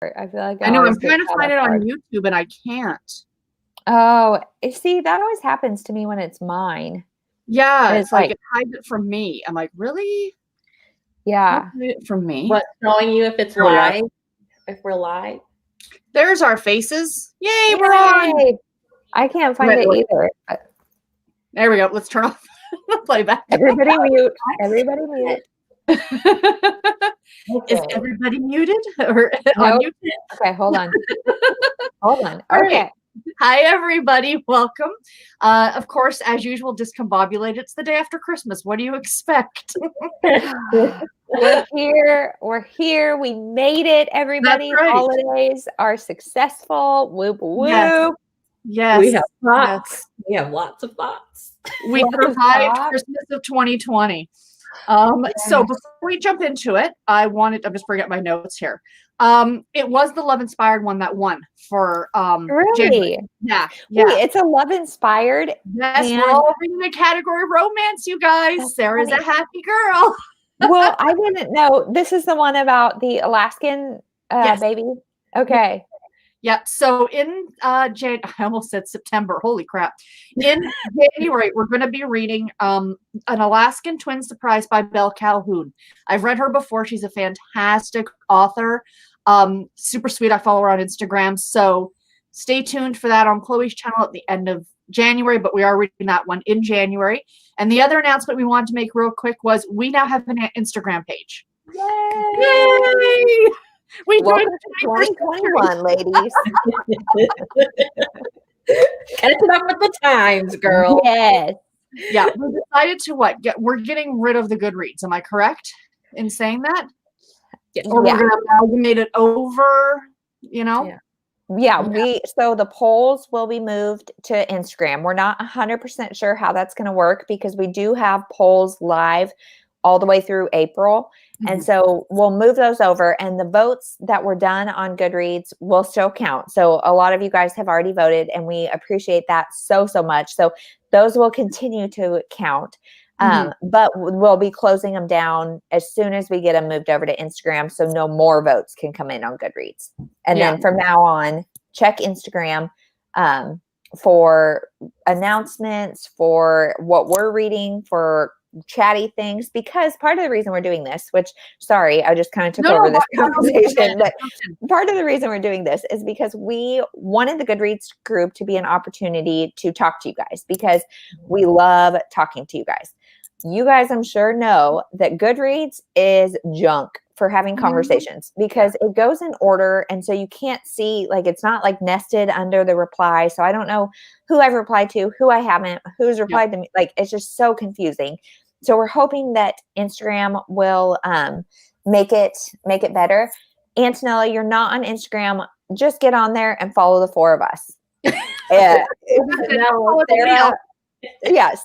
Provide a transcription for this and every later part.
I feel like I know, I'm trying to find it on YouTube and I can't. Oh, see, that always happens to me when it's mine. Yeah, it's like it hides it from me. I'm like, really? Yeah. Hide it from me. What's showing you if it's live? If we're live? There's our faces. Yay, we're on. I can't find it either. There we go. Let's turn off the playback. Everybody mute. Everybody mute. Is everybody muted or nope. unmuted? Okay, hold on. Hold on. Okay. Right. Hi, everybody. Welcome. Of course, as usual, discombobulated. It's the day after Christmas. What do you expect? We're here. We're here. We made it, everybody. Right. Holidays are successful. Whoop, whoop. Yes. We have thoughts. Yes. We have lots of thoughts. We survived Christmas of 2020. So before we jump into it, I'm just bringing up my notes here. It was the Love Inspired one that won for really? January. Yeah. Wait, it's a Love Inspired. Yes, we're all reading the category romance, you guys. Sarah's a happy girl. Well, I didn't know. This is the one about the Alaskan baby. Okay. Yep. So in I almost said September. Holy crap. In January, we're going to be reading An Alaskan Twin Surprise by Belle Calhoun. I've read her before. She's a fantastic author. Super sweet. I follow her on Instagram. So stay tuned for that on Chloe's channel at the end of January, but we are reading that one in January. And the other announcement we wanted to make real quick was we now have an Instagram page. Yay! We Welcome to 2021, ladies. Catching up with the times, girl. Yes. Yeah, we decided to we're getting rid of the Goodreads. Am I correct in saying that? Or we're going to amalgamate it over, you know? Yeah, so the polls will be moved to Instagram. We're not 100% sure how that's going to work because we do have polls live all the way through April. Mm-hmm. And so we'll move those over, and the votes that were done on Goodreads will still count. So a lot of you guys have already voted, and we appreciate that so much. So those will continue to count. But we'll be closing them down as soon as we get them moved over to Instagram, so no more votes can come in on Goodreads. And then from now on, check Instagram for announcements, for what we're reading, for chatty things, because part of the reason we're doing this, which, sorry, I just kind of took over this conversation, but part of the reason we're doing this is because we wanted the Goodreads group to be an opportunity to talk to you guys, because we love talking to you guys. You guys, I'm sure, know that Goodreads is junk for having conversations because it goes in order. And so you can't see, like, it's not like nested under the reply. So I don't know who I've replied to, who I haven't, who's replied to me. Like, it's just so confusing. So we're hoping that Instagram will make it better. Antonella, you're not on Instagram. Just get on there and follow the four of us.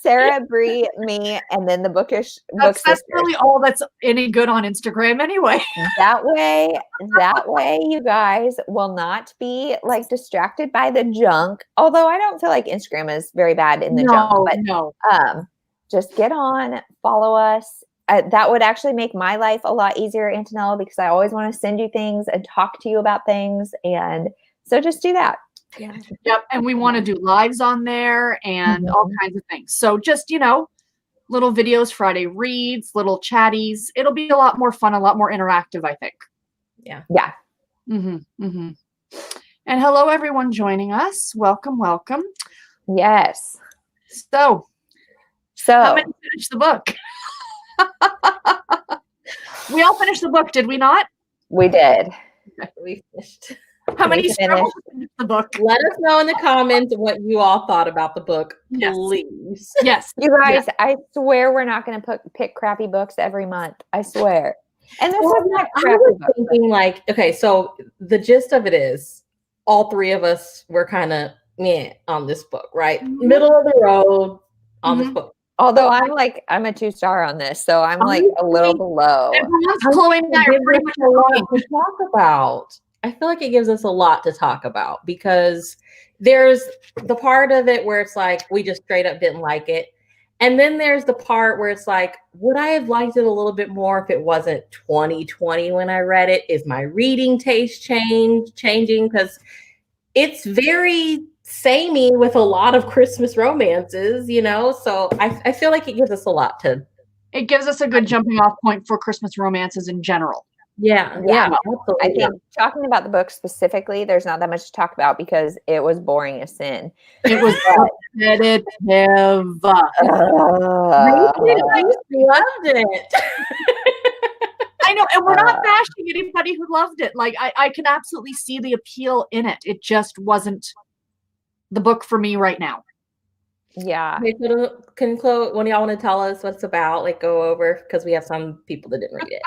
Sarah, Bree, me, and then the bookish books. That's really all that's any good on Instagram anyway. That way, you guys will not be like distracted by the junk. Although I don't feel like Instagram is very bad in the junk, but just get on, follow us. That would actually make my life a lot easier, Antonella, because I always want to send you things and talk to you about things, and so just do that. Yeah. Yep. And we want to do lives on there and all kinds of things. So just, little videos, Friday reads, little chatties. It'll be a lot more fun, a lot more interactive, I think. Yeah. And hello, everyone joining us. Welcome. Yes. So how many finished the book? We all finished the book, did we not? We did. We finished. How many finished the book? Let us know in the comments what you all thought about the book, please. Yes. You guys, I swear we're not going to pick crappy books every month. I swear. And this was not crappy. I was thinking okay, so the gist of it is all three of us were kind of on this book, right? Middle of the road on this book. Although I'm a 2-star on this, so I'm like a little below. Chloe and I are pretty much a lot to talk about. I feel like it gives us a lot to talk about because there's the part of it where it's like we just straight up didn't like it. And then there's the part where it's like, would I have liked it a little bit more if it wasn't 2020 when I read it? Is my reading taste changing? Because it's very samey with a lot of Christmas romances, you know? So I feel like it gives us a lot to. It gives us a good jumping off point for Christmas romances in general. Yeah, absolutely. I think talking about the book specifically, there's not that much to talk about because it was boring as sin. It was repetitive. I loved it. I know, and we're not bashing anybody who loved it. Like, I can absolutely see the appeal in it. It just wasn't the book for me right now. Yeah. Okay, so can Chloe, when y'all want to tell us what it's about, like go over, because we have some people that didn't read it.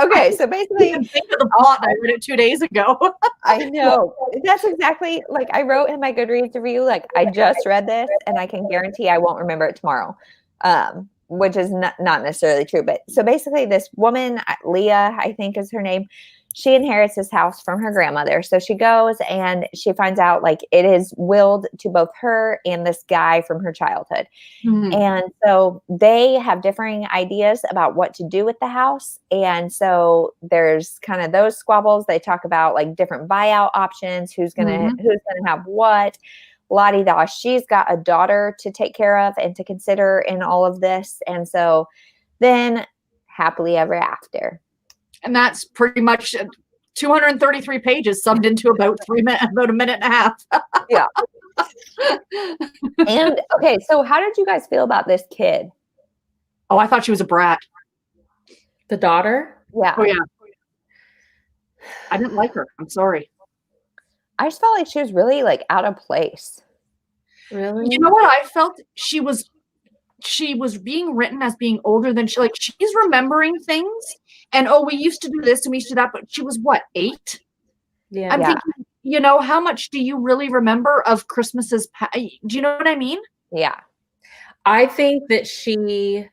Okay, so basically, think of the plot. I read it 2 days ago. I know. That's exactly like I wrote in my Goodreads review, like I just read this and I can guarantee I won't remember it tomorrow. Which is not necessarily true. But so basically this woman, Leah, I think is her name, she inherits this house from her grandmother. So she goes and she finds out like it is willed to both her and this guy from her childhood. Mm-hmm. And so they have differing ideas about what to do with the house. And so there's kind of those squabbles. They talk about like different buyout options, who's gonna have what. La-di-da. She's got a daughter to take care of and to consider in all of this. And so then happily ever after. And that's pretty much 233 pages summed into about a minute and a half. Yeah. And okay, so how did you guys feel about this kid? Oh, I thought she was a brat. The daughter? Yeah. Oh, yeah. I didn't like her. I'm sorry. I just felt like she was really like out of place. Really? You know what I felt? She was being written as being older than she's remembering things. And, we used to do this and we used to do that. But she was what, 8? Yeah. I'm thinking, you know, how much do you really remember of Christmases? Do you know what I mean? Yeah. I think that she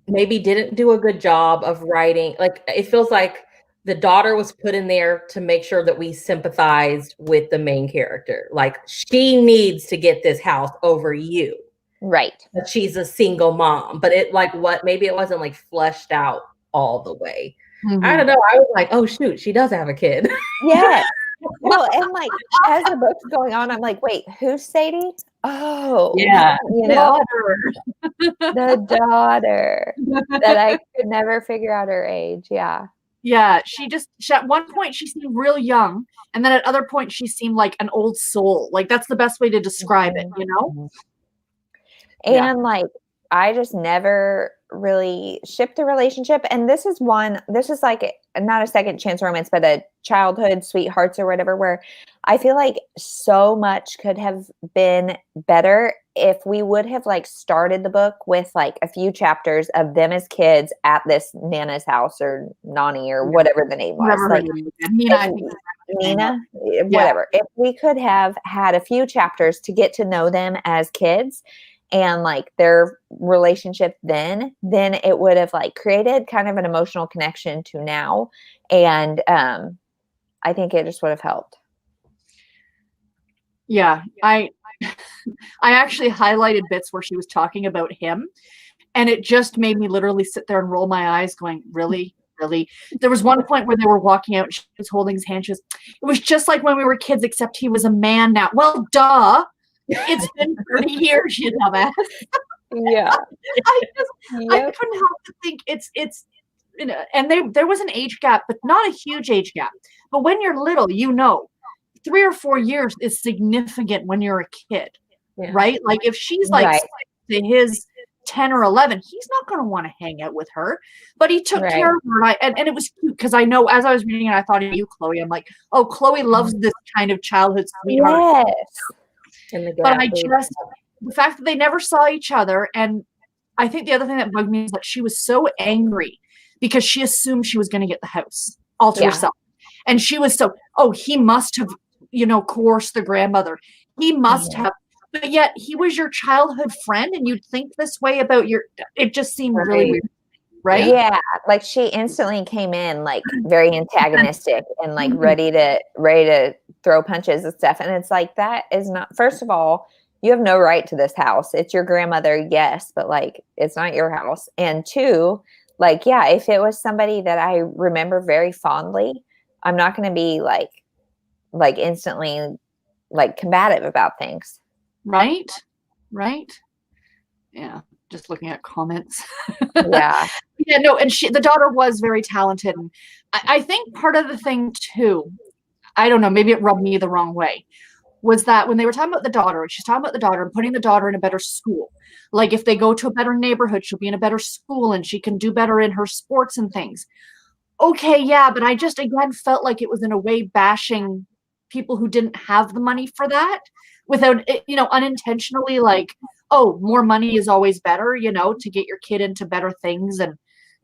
maybe didn't do a good job of writing. Like, it feels like the daughter was put in there to make sure that we sympathized with the main character. Like, she needs to get this house over you. Right. But she's a single mom. But maybe it wasn't like fleshed out all the way. Mm-hmm. I don't know. I was like, oh shoot, she does have a kid. Yeah. Well, and like as the book's going on, I'm like, wait, who's Sadie? Oh, yeah. You know, the daughter that I could never figure out her age. Yeah. Yeah, she at one point she seemed real young, and then at other points she seemed like an old soul. Like, that's the best way to describe it, you know? And like I just never really shipped the relationship. And this is like not a second chance romance, but a childhood sweethearts or whatever, where I feel like so much could have been better if we would have like started the book with like a few chapters of them as kids at this Nana's house or Nani or whatever the name was. Like, Nina, whatever. If we could have had a few chapters to get to know them as kids and like their relationship then it would have like created kind of an emotional connection to now. And I think it just would have helped. Yeah, I actually highlighted bits where she was talking about him, and it just made me literally sit there and roll my eyes going, really? Really? There was one point where they were walking out and she was holding his hand. It was just like when we were kids, except he was a man now. Well, duh. It's been 30 years, you dumbass. Yeah. I couldn't help but think it's you know, and there was an age gap, but not a huge age gap. But when you're little, you know, 3 or 4 years is significant when you're a kid, right? Like if she's like to his 10 or 11, he's not going to want to hang out with her. But he took care of her, and it was cute because I know as I was reading it, I thought of you, Chloe. I'm like, oh, Chloe loves this kind of childhood sweetheart. Yes. But the fact that they never saw each other, and I think the other thing that bugged me is that she was so angry because she assumed she was going to get the house all to herself. And she was he must have, coerced the grandmother. He must have, but yet he was your childhood friend and you'd think this way about it just seemed really weird. Right? Yeah. Like she instantly came in like very antagonistic and like ready to throw punches and stuff. And it's like, that is not, first of all, you have no right to this house. It's your grandmother, yes, but like it's not your house. And two, like, yeah, if it was somebody that I remember very fondly, I'm not going to be like instantly like combative about things. Right. Yeah. Just looking at comments. Yeah. Yeah, no, and the daughter was very talented. And I think part of the thing too, I don't know, maybe it rubbed me the wrong way, was that when they were talking about the daughter, and she's talking about the daughter and putting the daughter in a better school. Like if they go to a better neighborhood, she'll be in a better school and she can do better in her sports and things. Okay, yeah, but I just again felt like it was in a way bashing people who didn't have the money for that without, unintentionally like, oh, more money is always better, to get your kid into better things and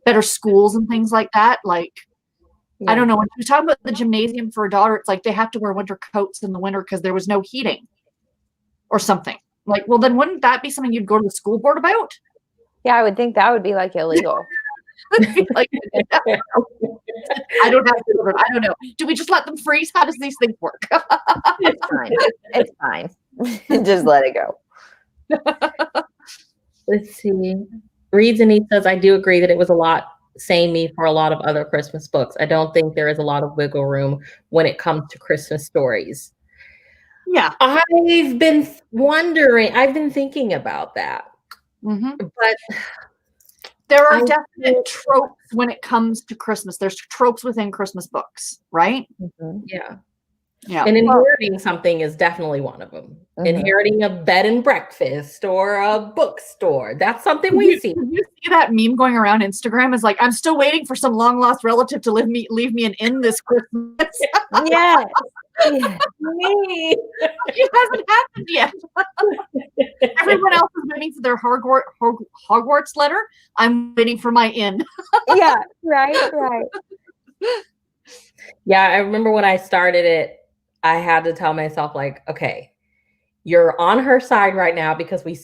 better schools and things like that. Like, I don't know. When she was talking about the gymnasium for a daughter, it's like they have to wear winter coats in the winter because there was no heating or something. Like, well, then wouldn't that be something you'd go to the school board about? Yeah, I would think that would be like illegal. Like, I don't have children. I don't know. Do we just let them freeze? How does these things work? It's fine. It's fine. Just let it go. Let's see. Reads and he says, I do agree that it was a lot samey for a lot of other Christmas books. I don't think there is a lot of wiggle room when it comes to Christmas stories. Yeah. I've been thinking about that. Mm-hmm. But there are definite tropes when it comes to Christmas. There's tropes within Christmas books, right? Mm-hmm. Yeah. Yeah. And inheriting something is definitely one of them. Mm-hmm. Inheriting a bed and breakfast or a bookstore. That's something we see. Did you see that meme going around Instagram? Is like, I'm still waiting for some long lost relative to leave me an inn this Christmas. Yes. Me. It hasn't happened yet. Everyone else is waiting for their Hogwarts letter. I'm waiting for my inn. Yeah, right. Yeah, I remember when I started it, I had to tell myself, like, okay, you're on her side right now because we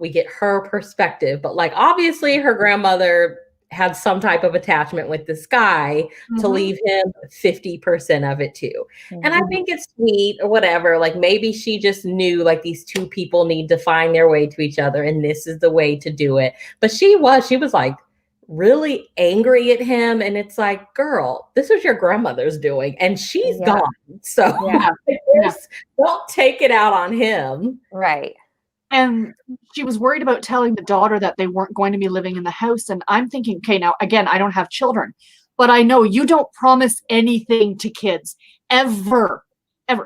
get her perspective. But like, obviously her grandmother had some type of attachment with this guy to leave him 50% of it too. Mm-hmm. And I think it's sweet or whatever. Like maybe she just knew like these two people need to find their way to each other and this is the way to do it. But she was like really angry at him. And it's like, girl, this is your grandmother's doing and she's gone. So don't take it out on him. Right. And she was worried about telling the daughter that they weren't going to be living in the house. And I'm thinking, okay, now, again, I don't have children, but I know you don't promise anything to kids ever.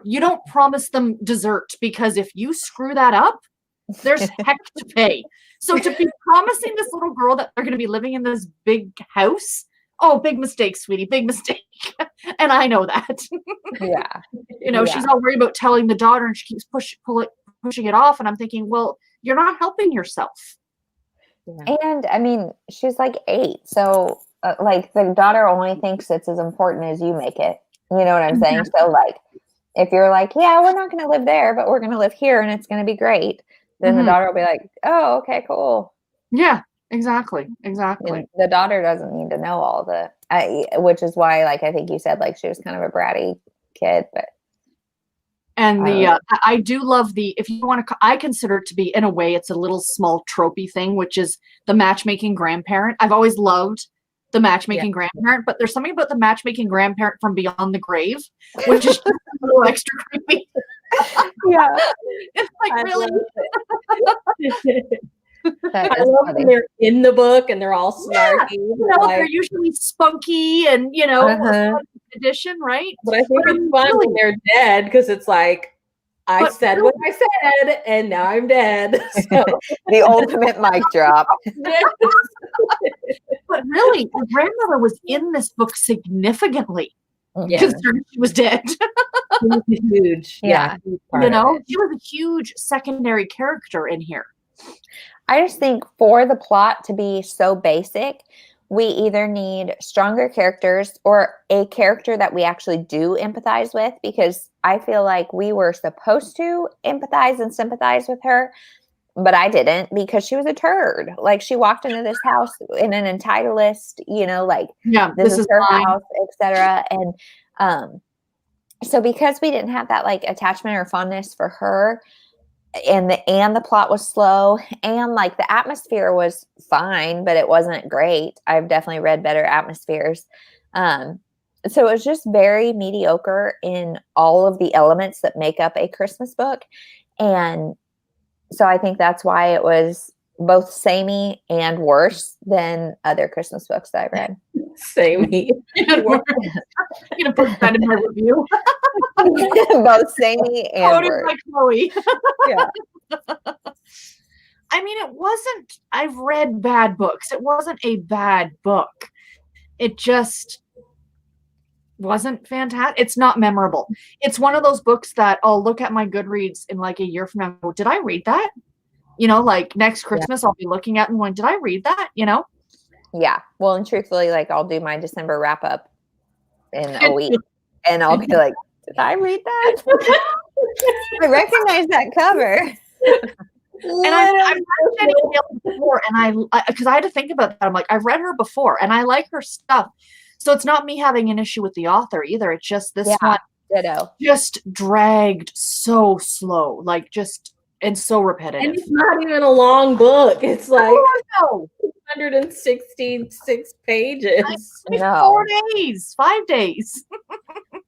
You don't promise them dessert because if you screw that up, there's heck to pay. So to be promising this little girl that they're going to be living in this big house, oh, big mistake, sweetie, big mistake. And I know that. Yeah. She's all worried about telling the daughter and she keeps pushing it off. And I'm thinking, well, you're not helping yourself. Yeah. And I mean, she's like 8. So like the daughter only thinks it's as important as you make it. You know what I'm saying? So like, if you're like, yeah, we're not going to live there, but we're going to live here and it's going to be great. Then the daughter will be like, oh, okay, cool. Yeah, exactly. And the daughter doesn't need to know all which is why, like, I think you said like she was kind of a bratty kid, but. And I do love if you want to, I consider it to be, in a way, it's a little small tropey thing, which is the matchmaking grandparent. I've always loved the matchmaking grandparent, but there's something about the matchmaking grandparent from beyond the grave, which is just a little extra creepy. Yeah. It's like, really? I love when they're in the book and they're all snarky. They're usually spunky and, edition, right? But I think it's fun when they're dead because it's like, I said what I said and now I'm dead. So. The ultimate mic drop. But really, the grandmother was in this book significantly concerned she was dead. She was huge. Yeah. She was a huge secondary character in here. I just think for the plot to be so basic, we either need stronger characters or a character that we actually do empathize with, because I feel like we were supposed to empathize and sympathize with her, but I didn't because she was a turd. Like she walked into this house in an entitlist, this is her house, etc. And so because we didn't have that like attachment or fondness for her, and the plot was slow, and like the atmosphere was fine, but it wasn't great. I've definitely read better atmospheres. So it was just very mediocre in all of the elements that make up a Christmas book. And so I think that's why it was both samey and worse than other Christmas books that I've read. Samey. I'm gonna put that in my review. Both samey and Quoted worse. by Chloe. Yeah. I mean, it wasn't. I've read bad books. It wasn't a bad book. It just wasn't fantastic. It's not memorable. It's one of those books that I'll look at my Goodreads in like a year from now and go, did I read that? You know, like next Christmas, I'll be looking at and going, did I read that? You know? Yeah. Well, and truthfully, like I'll do my December wrap up in a week and I'll be like, did I read that? I recognize that cover. And I've read Jenny Hale before, and because I had to think about that. I'm like, I've read her before, and I like her stuff. So it's not me having an issue with the author either. It's just this one ditto. just dragged so slow, like just and so repetitive. And it's not even a long book. It's like no. 166 pages. No. 4 days, 5 days.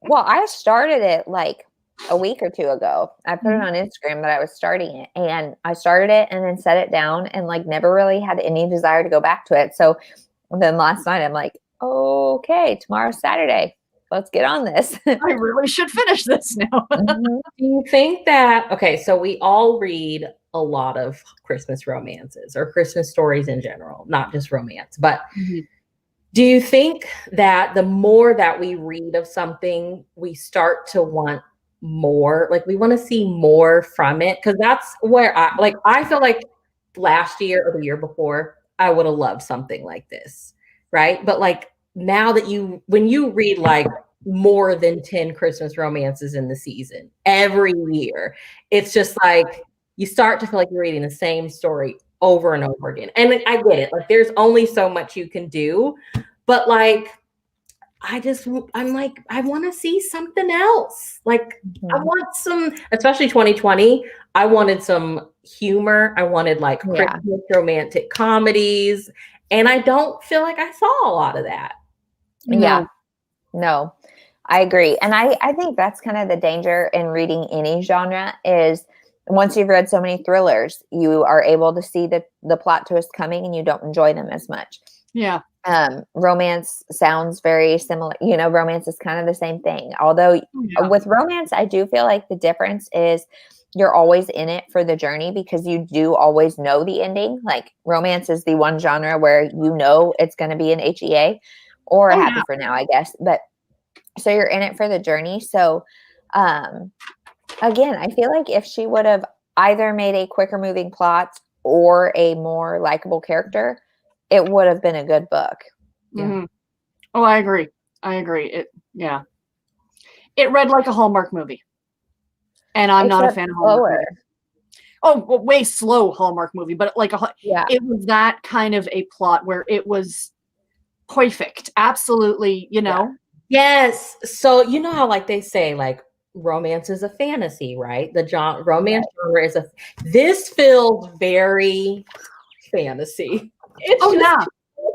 Well, I started it like a week or two ago. I put it on Instagram that I was starting it, and I started it and then set it down and like never really had any desire to go back to it. So then last night I'm like, okay, tomorrow's Saturday. Let's get on this. I really should finish this now. Do you think that, okay, so we all read a lot of Christmas romances or Christmas stories in general, not just romance, but do you think that the more that we read of something, we start to want more, like we want to see more from it? Because that's where I feel like last year or the year before, I would have loved something like this, right? But like now that when you read like more than 10 Christmas romances in the season every year, it's just like you start to feel like you're reading the same story over and over again. And I get it, like there's only so much you can do, but like I'm like, I want to see something else. Like I want some, especially 2020, I wanted some humor. I wanted like Christmas romantic comedies. And I don't feel like I saw a lot of that. Yeah. No, I agree. And I think that's kind of the danger in reading any genre is once you've read so many thrillers, you are able to see the plot twist coming and you don't enjoy them as much. Yeah. Romance sounds very similar. You know, romance is kind of the same thing. Although with romance, I do feel like the difference is you're always in it for the journey because you do always know the ending. Like romance is the one genre where you know it's going to be an HEA or a happy for now, I guess. But so you're in it for the journey. So again, I feel like if she would have either made a quicker moving plot or a more likable character, it would have been a good book. Mm-hmm. Oh, I agree. It read like a Hallmark movie. And I'm not a fan of Hallmark movies. Oh, well, way slow Hallmark movie, but like it was that kind of a plot where it was perfect. Absolutely, you know. Yes. So you know how like they say like romance is a fantasy, right? The romance genre is this feels very fantasy. It's just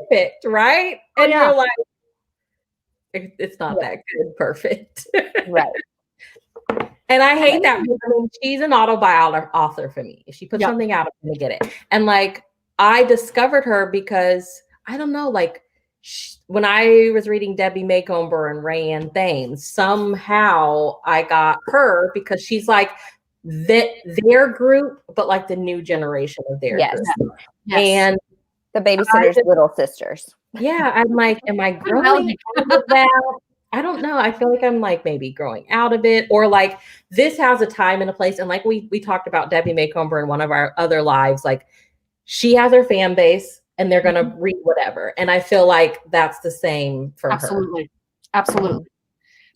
perfect, right? And you're like, it's not that good, perfect. Right. And I hate that. I mean, she's an autobiography author for me. If she puts something out, I'm going to get it. And like, I discovered her because, I don't know, like when I was reading Debbie Maycomber and Rayanne Thames, somehow I got her because she's like their group, but like the new generation of their group. Yes. And the babysitter's little sisters. Yeah. I'm like, am I growing out of that? I don't know. I feel like I'm like maybe growing out of it, or like this has a time and a place. And like we talked about Debbie Maycomber in one of our other lives, like she has her fan base and they're going to read whatever. And I feel like that's the same for her. Absolutely.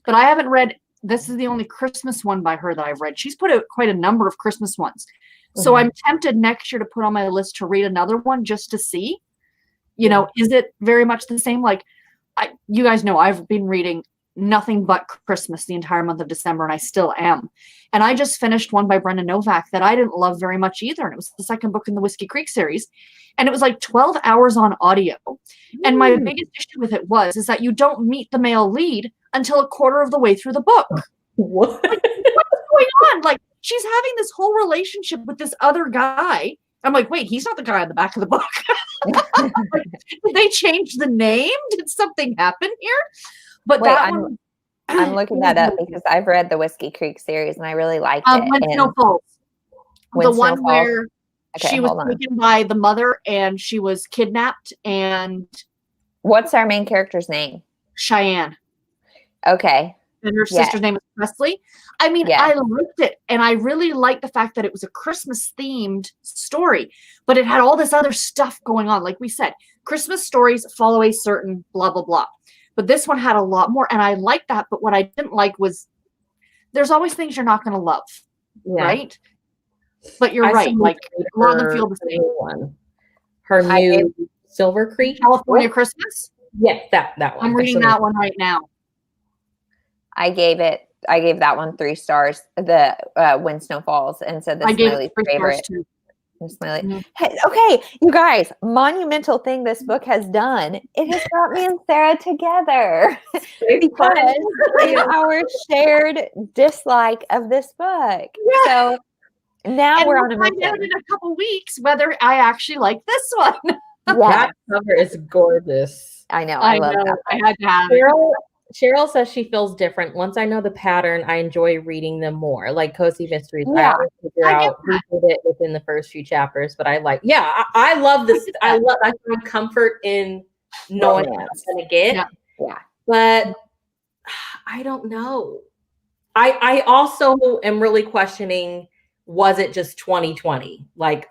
But I haven't read, this is the only Christmas one by her that I've read. She's put out quite a number of Christmas ones. So I'm tempted next year to put on my list to read another one just to see, you know, is it very much the same? Like you guys know I've been reading nothing but Christmas the entire month of December, and I still am. And I just finished one by Brendan Novak that I didn't love very much either. And it was the second book in the Whiskey Creek series. And it was like 12 hours on audio. And my biggest issue with it is that you don't meet the male lead until a quarter of the way through the book. What? Like, what's going on? Like, she's having this whole relationship with this other guy. I'm like, wait, he's not the guy on the back of the book. Did they change the name? Did something happen here? But Wait, that one, I'm looking that up because I've read the Whiskey Creek series and I really liked it. When Snow Falls. When The Snow one Falls. where Okay, she was hold on. taken by the mother and she was kidnapped, and What's our main character's name? Cheyenne. Okay. And her sister's name is Presley. I mean, Yeah. I liked it. And I really liked the fact that it was a Christmas themed story, but it had all this other stuff going on. Like we said, Christmas stories follow a certain blah, blah, blah. But this one had a lot more. And I liked that. But what I didn't like was there's always things you're not going to love. Yeah. Right. But you're right. Like a lot of them feel the same. One. Her new Silver Creek. California Christmas. Yeah, that one. I'm reading that one right now. I gave that one 3 stars. The When Snow Falls, and said this I is gave my it least 3 stars favorite. too. Hey, okay, you guys, monumental thing this book has done. It has brought me and Sarah together because of our shared dislike of this book. Yeah. So now And we're we'll on a find out mission. in a couple weeks whether I actually like this one. Yeah, That cover is gorgeous. I know. I love that. I had to have it. Cheryl says she feels different. Once I know the pattern, I enjoy reading them more. Like Cozy Mysteries, I Yeah, always figure I get out who did it within the first few chapters. But I love this. I find comfort in knowing what I'm gonna get. Yeah. But I don't know. I also am really questioning, was it just 2020? Like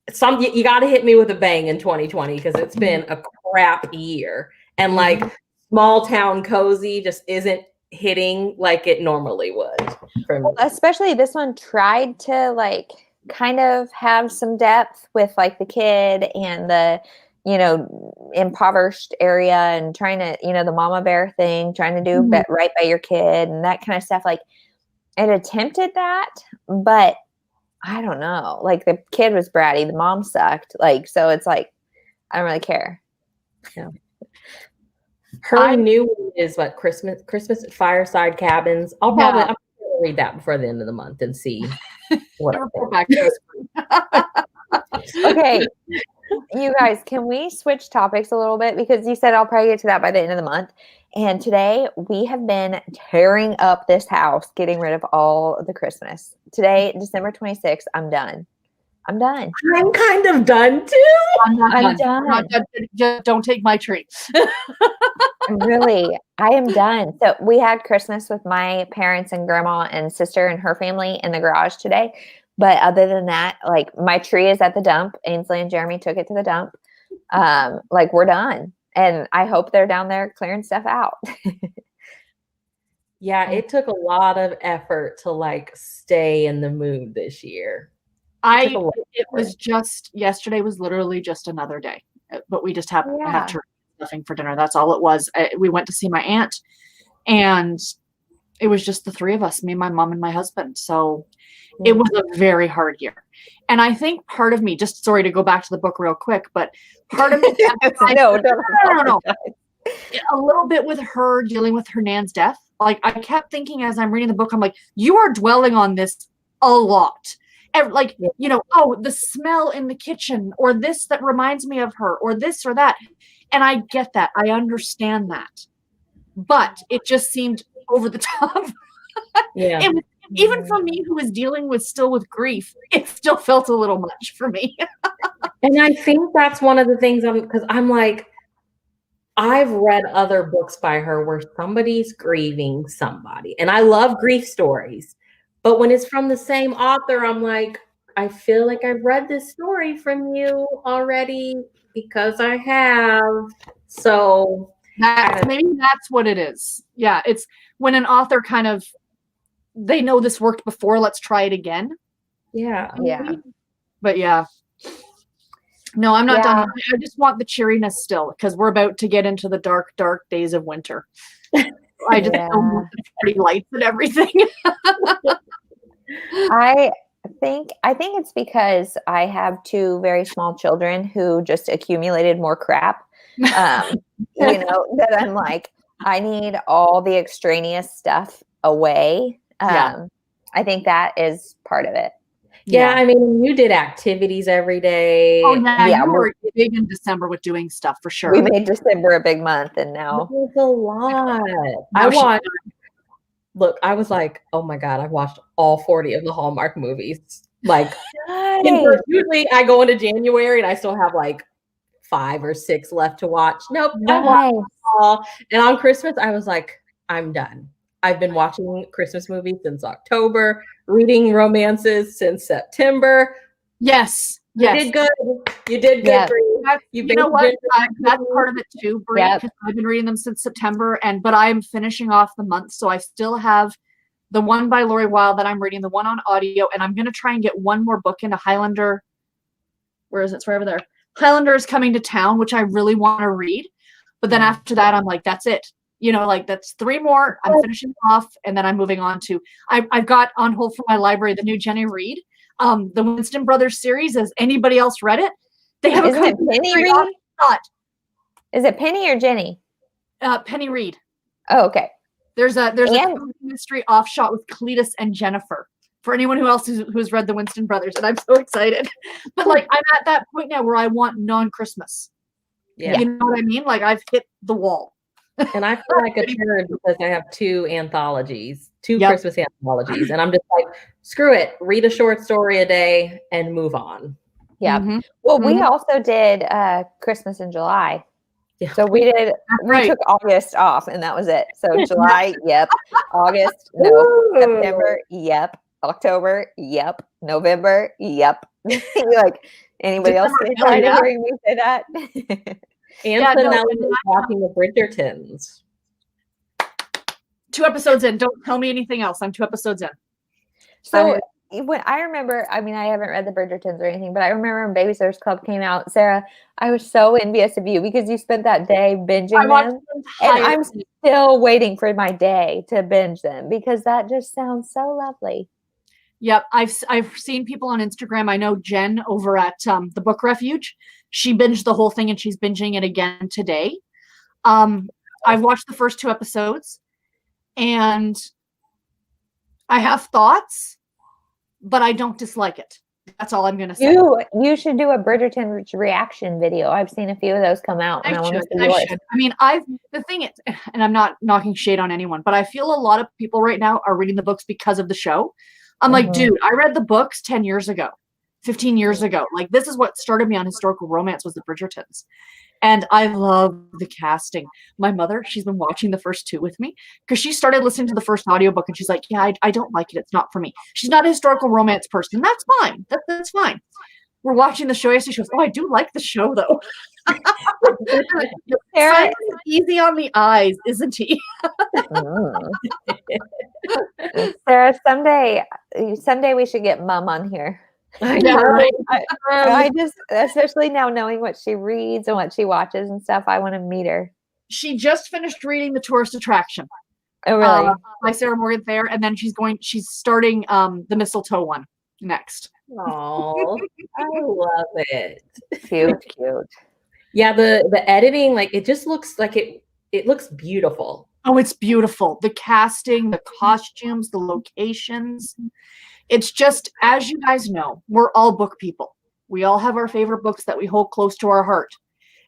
you got to hit me with a bang in 2020 because it's been a crap year. And like small town cozy just isn't hitting like it normally would for me. Especially this one tried to like kind of have some depth with like the kid and the, impoverished area, and trying to, the mama bear thing, trying to do right by your kid and that kind of stuff. Like it attempted that, but I don't know. Like the kid was bratty, the mom sucked. Like, so it's like, I don't really care. Yeah. Her new one is what, Christmas at Fireside Cabins. I'm gonna read that before the end of the month and see what Okay. You guys, can we switch topics a little bit? Because you said I'll probably get to that by the end of the month. And today we have been tearing up this house, getting rid of all of the Christmas. Today, December 26th, I'm done. I'm kind of done too. I'm done. Just don't take my treat. Really, I am done. So we had Christmas with my parents and grandma and sister and her family in the garage today. But other than that, like my tree is at the dump. Ainsley and Jeremy took it to the dump. Like we're done. And I hope they're down there clearing stuff out. Yeah, it took a lot of effort to like stay in the mood this year. It was just, yesterday was literally just another day, but we just have to nothing for dinner. That's all it was. We went to see my aunt, and it was just the 3 of us, me, my mom, and my husband. So it was a very hard year. And I think part of me, just sorry to go back to the book real quick, but part of me, no, a little bit with her dealing with her nan's death. Like I kept thinking as I'm reading the book, I'm like, you are dwelling on this a lot. Like, oh, the smell in the kitchen, or this that reminds me of her, or this or that. And I get that. I understand that. But it just seemed over the top. Yeah. Even for me, who is dealing with grief, it still felt a little much for me. And I think that's one of the things because I'm like, I've read other books by her where somebody's grieving somebody. And I love grief stories. But when it's from the same author, I'm like, I feel like I've read this story from you already because I have. So maybe that's what it is. Yeah, it's when an author kind of, they know this worked before, let's try it again. Yeah. Yeah. But yeah. No, I'm not done. I just want the cheeriness still, because we're about to get into the dark, dark days of winter. I just don't want the pretty lights and everything. I think it's because I have two very small children who just accumulated more crap. That I'm like, I need all the extraneous stuff away. I think that is part of it. Yeah, I mean, you did activities every day. Oh yeah, you were big in December with doing stuff for sure. We made December a big month, and now it was a lot. I was like, oh my God, I watched all 40 of the Hallmark movies. Like, usually I go into January and I still have like 5 or 6 left to watch. Nope, I watched them all. And on Christmas, I was like, I'm done. I've been watching Christmas movies since October, reading romances since September. Yes. You did good. You did good. You know what? That's part of it too, Brie, because I've been reading them since September, but I'm finishing off the month, so I still have the one by Lori Wilde that I'm reading, the one on audio, and I'm going to try and get one more book into Highlander. Where is it? It's right over there. Highlander is Coming to Town, which I really want to read, but then after that, I'm like, that's it. That's 3 more. I'm finishing off, and then I'm moving on to. I've got on hold for my library the new Jenny Reed. The Winston Brothers series. Has anybody else read it? They have Isn't it Penny Reed? Is it Penny or Jenny? Penny Reed. Oh, okay. There's a mystery offshot with Cletus and Jennifer. For anyone who's read the Winston Brothers, and I'm so excited. But I'm at that point now where I want non-Christmas. Yeah. You know what I mean? Like I've hit the wall. And I feel like a turd because I have 2 anthologies, 2 Christmas anthologies. And I'm just like, screw it. Read a short story a day and move on. Yeah. Mm-hmm. Well, we also did Christmas in July. Yeah. So we took August off and that was it. So July, yep. August, no. September, yep. October, yep. November, yep. Like anybody else tired of hearing me say that? Antonelli is watching the Bridgertons. 2 episodes in. Don't tell me anything else. I'm 2 episodes in. So when I remember, I mean, I haven't read the Bridgertons or anything, but I remember when Babysitters Club came out, Sarah, I was so envious of you because you spent that day binging them. And I'm still waiting for my day to binge them because that just sounds so lovely. Yep. I've seen people on Instagram. I know Jen over at the Book Refuge. She binged the whole thing and she's binging it again today. I've watched the first 2 episodes and I have thoughts, but I don't dislike it. That's all I'm going to say. You should do a Bridgerton reaction video. I've seen a few of those come out. And I should. I mean, the thing is, and I'm not knocking shade on anyone, but I feel a lot of people right now are reading the books because of the show. I'm like, dude, I read the books 10 years ago, 15 years ago. Like, this is what started me on historical romance was the Bridgertons. And I love the casting. My mother, she's been watching the first 2 with me because she started listening to the first audiobook and she's like, yeah, I don't like it. It's not for me. She's not a historical romance person. That's fine. That's fine. We're watching the show yesterday. She goes, oh, I do like the show though. Sarah is easy on the eyes, isn't he? Sarah, someday we should get Mom on here. I know. Right? I just, especially now knowing what she reads and what she watches and stuff, I want to meet her. She just finished reading The Tourist Attraction. Oh, really? By Sarah Morgan Thayer, and then she's starting the Mistletoe one next. Oh, I love it. Cute. Yeah, the editing, like it just looks like it looks beautiful. Oh, it's beautiful. The casting, the costumes, the locations. It's just, as you guys know, we're all book people. We all have our favorite books that we hold close to our heart.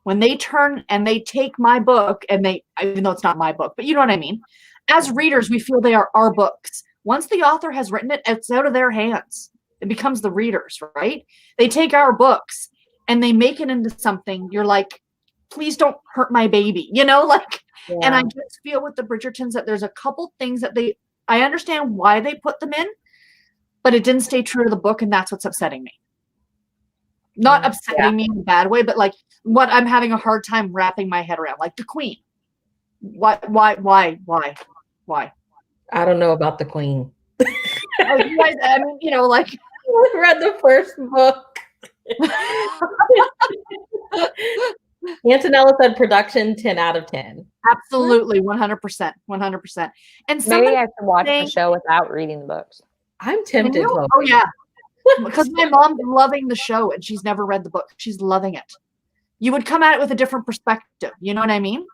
When they turn and they take my book and even though it's not my book, but you know what I mean? As readers, we feel they are our books. Once the author has written it, it's out of their hands. It becomes the readers, right? They take our books and they make it into something. You're like, please don't hurt my baby, and I just feel with the Bridgertons that there's a couple things that I understand why they put them in, but it didn't stay true to the book, and that's what's upsetting me. Not upsetting me in a bad way, but like what I'm having a hard time wrapping my head around, like the Queen. Why? I don't know about the Queen. Oh, you guys, I mean, I read the first book. Antonella said production 10 out of 10. Absolutely, 100%, 100%. And Maybe someone I can watch the saying, show without reading the books. I'm Can tempted you? to. Oh yeah, because my mom's loving the show and she's never read the book. She's loving it. You would come at it with a different perspective. You know what I mean?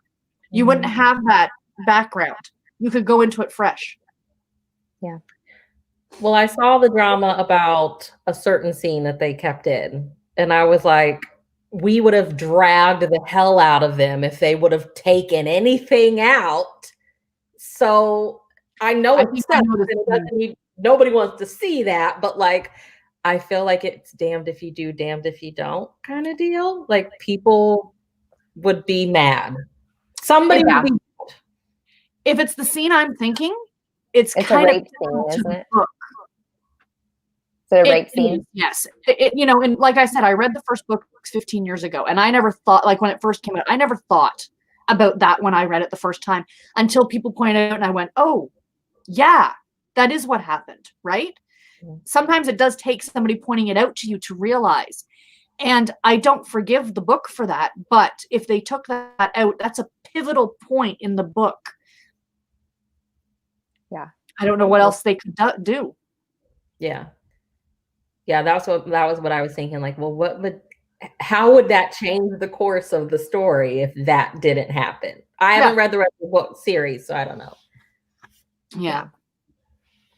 You wouldn't have that background. You could go into it fresh. Yeah. Well, I saw the drama about a certain scene that they kept in, and I was like, we would have dragged the hell out of them if they would have taken anything out. So I know I think I know this it doesn't mean nobody wants to see that, but like, I feel like it's damned if you do, damned if you don't kind of deal. Like people would be mad. Somebody Yeah. would be. If it's the scene I'm thinking, it's a kind of rape scene, isn't it? book. Is it a rape scene? Is, yes. You know, and like I said, I read the first book 15 years ago, and I never thought, like when it first came out, I never thought about that when I read it the first time until people pointed out, and I went, oh, yeah, that is what happened, right? Mm-hmm. Sometimes it does take somebody pointing it out to you to realize. And I don't forgive the book for that, but if they took that out, that's a pivotal point in the book. Yeah. I don't know what else they could do. Yeah. Yeah, that was what I was thinking. Like, well, how would that change the course of the story if that didn't happen? I haven't read the rest of the book series, so I don't know. Yeah.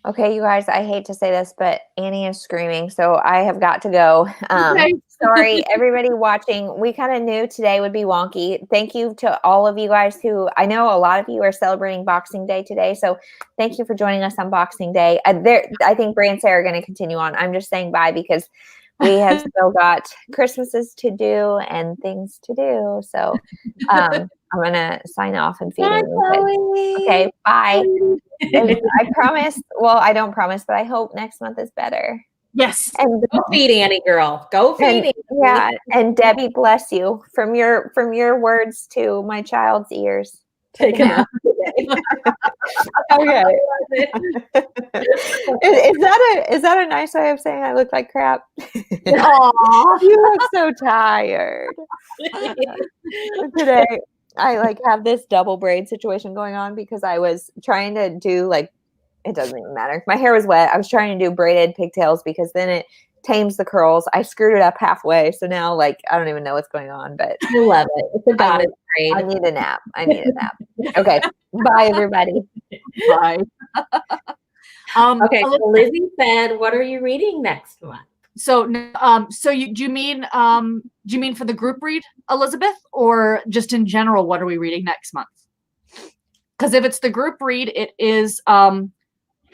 Okay, you guys, I hate to say this, but Annie is screaming, so I have got to go. Okay. Sorry, everybody watching. We kind of knew today would be wonky. Thank you to all of you guys who, I know a lot of you are celebrating Boxing Day today, so thank you for joining us on Boxing Day. I think Bray and Sarah are going to continue on. I'm just saying bye because we have still got Christmases to do and things to do. So I'm going to sign off and feed you. Okay, bye. I promise. Well, I don't promise, but I hope next month is better. Yes. And go feed Annie, girl. Go feed Annie. Yeah. And Debbie, bless you from your words to my child's ears. Take a nap today. Okay. Is that a nice way of saying I look like crap? Aww. You look so tired. Today I have this double braid situation going on because I was trying to do it doesn't even matter. My hair was wet. I was trying to do braided pigtails because then it tames the curls. I screwed it up halfway. So now I don't even know what's going on, but I love it. It's a goddess braid. I need a nap. Okay. Bye everybody. Bye. Okay. So Lizzie said, what are you reading next month? So do you mean for the group read, Elizabeth, or just in general, what are we reading next month? Because if it's the group read, it is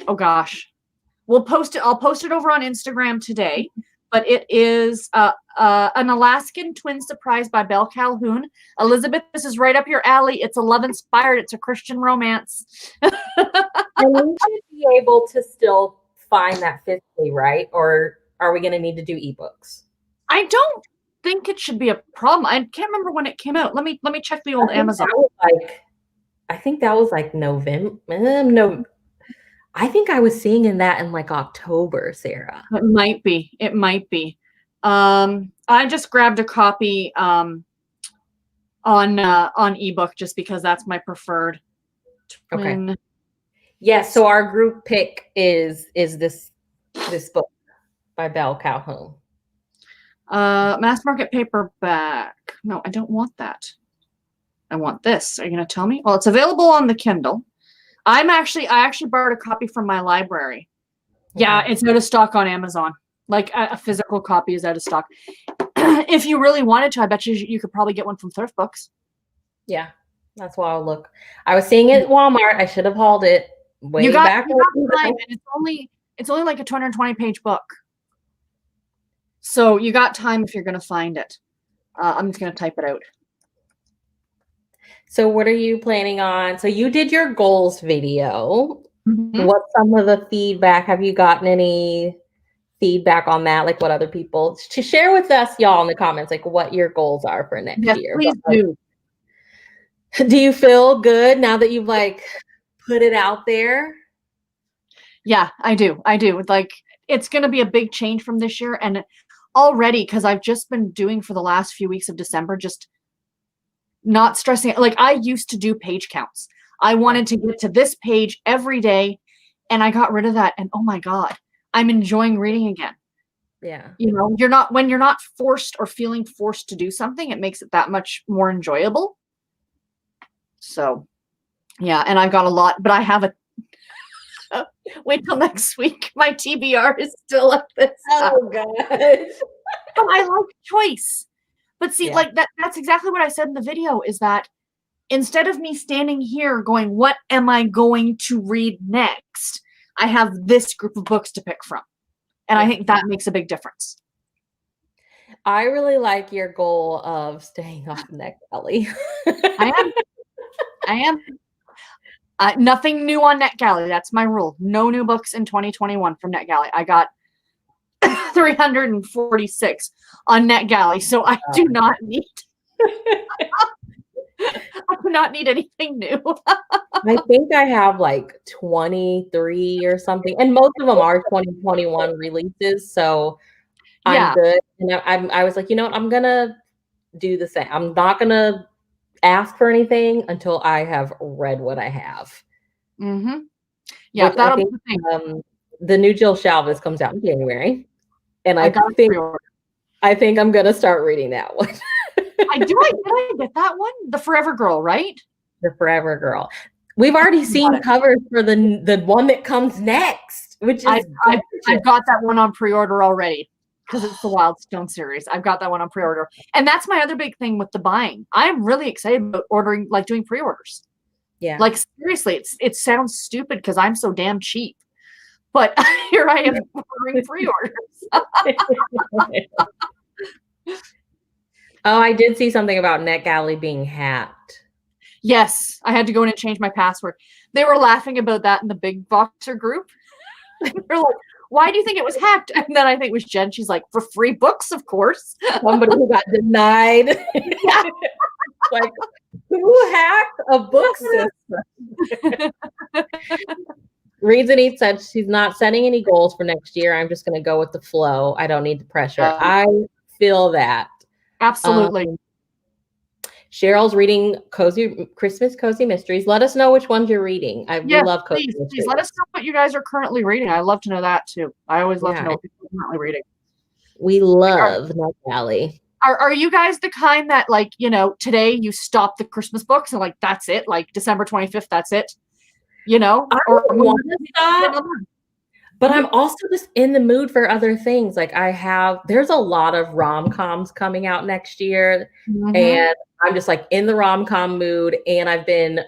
oh gosh, I'll post it over on Instagram today, but it is an Alaskan Twin Surprise by Belle Calhoun. Elizabeth, this is right up your alley. It's love inspired. It's a Christian romance. And we should be able to still find that physically, right? Or are we going to need to do ebooks? I don't think it should be a problem. I can't remember when it came out. Let me check the old Amazon. I think that was November. No, I think I was seeing that in October, Sarah. It might be. I just grabbed a copy on ebook just because that's my preferred. Okay. Yes. So our group pick is this book by Belle Calhoun. Mass market paperback. No, I don't want that. I want this. Are you going to tell me? Well, it's available on the Kindle. I actually borrowed a copy from my library. Okay. Yeah, it's out of stock on Amazon. A physical copy is out of stock. If you really wanted to, I bet you could probably get one from Thrift Books. Yeah, that's why I'll look. I was seeing it at Walmart. I should have hauled it way back. You got time, and it's only like a 220-page book. So you got time if you're going to find it. I'm just going to type it out. So what are you planning on? So you did your goals video. Mm-hmm. What's some of the feedback? Have you gotten any feedback on that? What other people to share with us, y'all, in the comments, what your goals are for next year? Please do. Do you feel good now that you've put it out there? Yeah, I do. It's going to be a big change from this year. And already, because I've just been doing for the last few weeks of December, just not stressing. Like I used to do page counts. I wanted to get to this page every day, and I got rid of that. And oh my God, I'm enjoying reading again. Yeah. You know, when you're not forced or feeling forced to do something, it makes it that much more enjoyable. So, yeah, and I've got a lot, but I have a wait till next week. My TBR is still like this. Oh gosh. But I like choice. But see, Yeah. like that's exactly what I said in the video, is that instead of me standing here going, what am I going to read next? I have this group of books to pick from. And I think that makes a big difference. I really like your goal of staying off NetGalley. I am. Nothing new on NetGalley. That's my rule. No new books in 2021 from NetGalley. I got 346 on NetGalley, so I do not need. I do not need anything new. I think I have like 23 or something, and most of them are 2021 releases. So I'm good. And I was like, you know what? I'm gonna do the same. I'm not gonna ask for anything until I have read what I have. Mm-hmm. Yeah, Which that'll I think, be the thing. the new Jill Shalvis comes out in January, and I got think I'm gonna start reading that one. Did I get that one? The Forever Girl, right? The Forever Girl. We've already seen covers for the one that comes next, which is I've got that one on pre-order already because it's the Wildstone series. I've got that one on pre-order, and that's my other big thing with the buying. I'm really excited about ordering, like doing pre-orders. Yeah, like seriously, it sounds stupid because I'm so damn cheap, but here I am ordering pre-orders. Oh, I did see something about NetGalley being hacked. Yes, I had to go in and change my password. They were laughing about that in the Big Boxer group. They're like, why do you think it was hacked? And then I think it was Jen. She's like, for free books, of course. Somebody who got denied. Yeah. Like, who hacked a book system? Reads and Eats said she's not setting any goals for next year. I'm just going to go with the flow. I don't need the pressure. I feel that. Absolutely. Cheryl's reading Christmas Cozy Mysteries. Let us know which ones you're reading. We love Cozy Mysteries. Please let us know what you guys are currently reading. I love to know that too. I always love to know what you're currently reading. We love NetGalley. Are you guys the kind that, like, you know, today you stop the Christmas books and like that's it, like December 25th, that's it? You know? I want to stop, but I'm also just in the mood for other things. Like there's a lot of rom-coms coming out next year, and I'm just like in the rom-com mood. And I've been,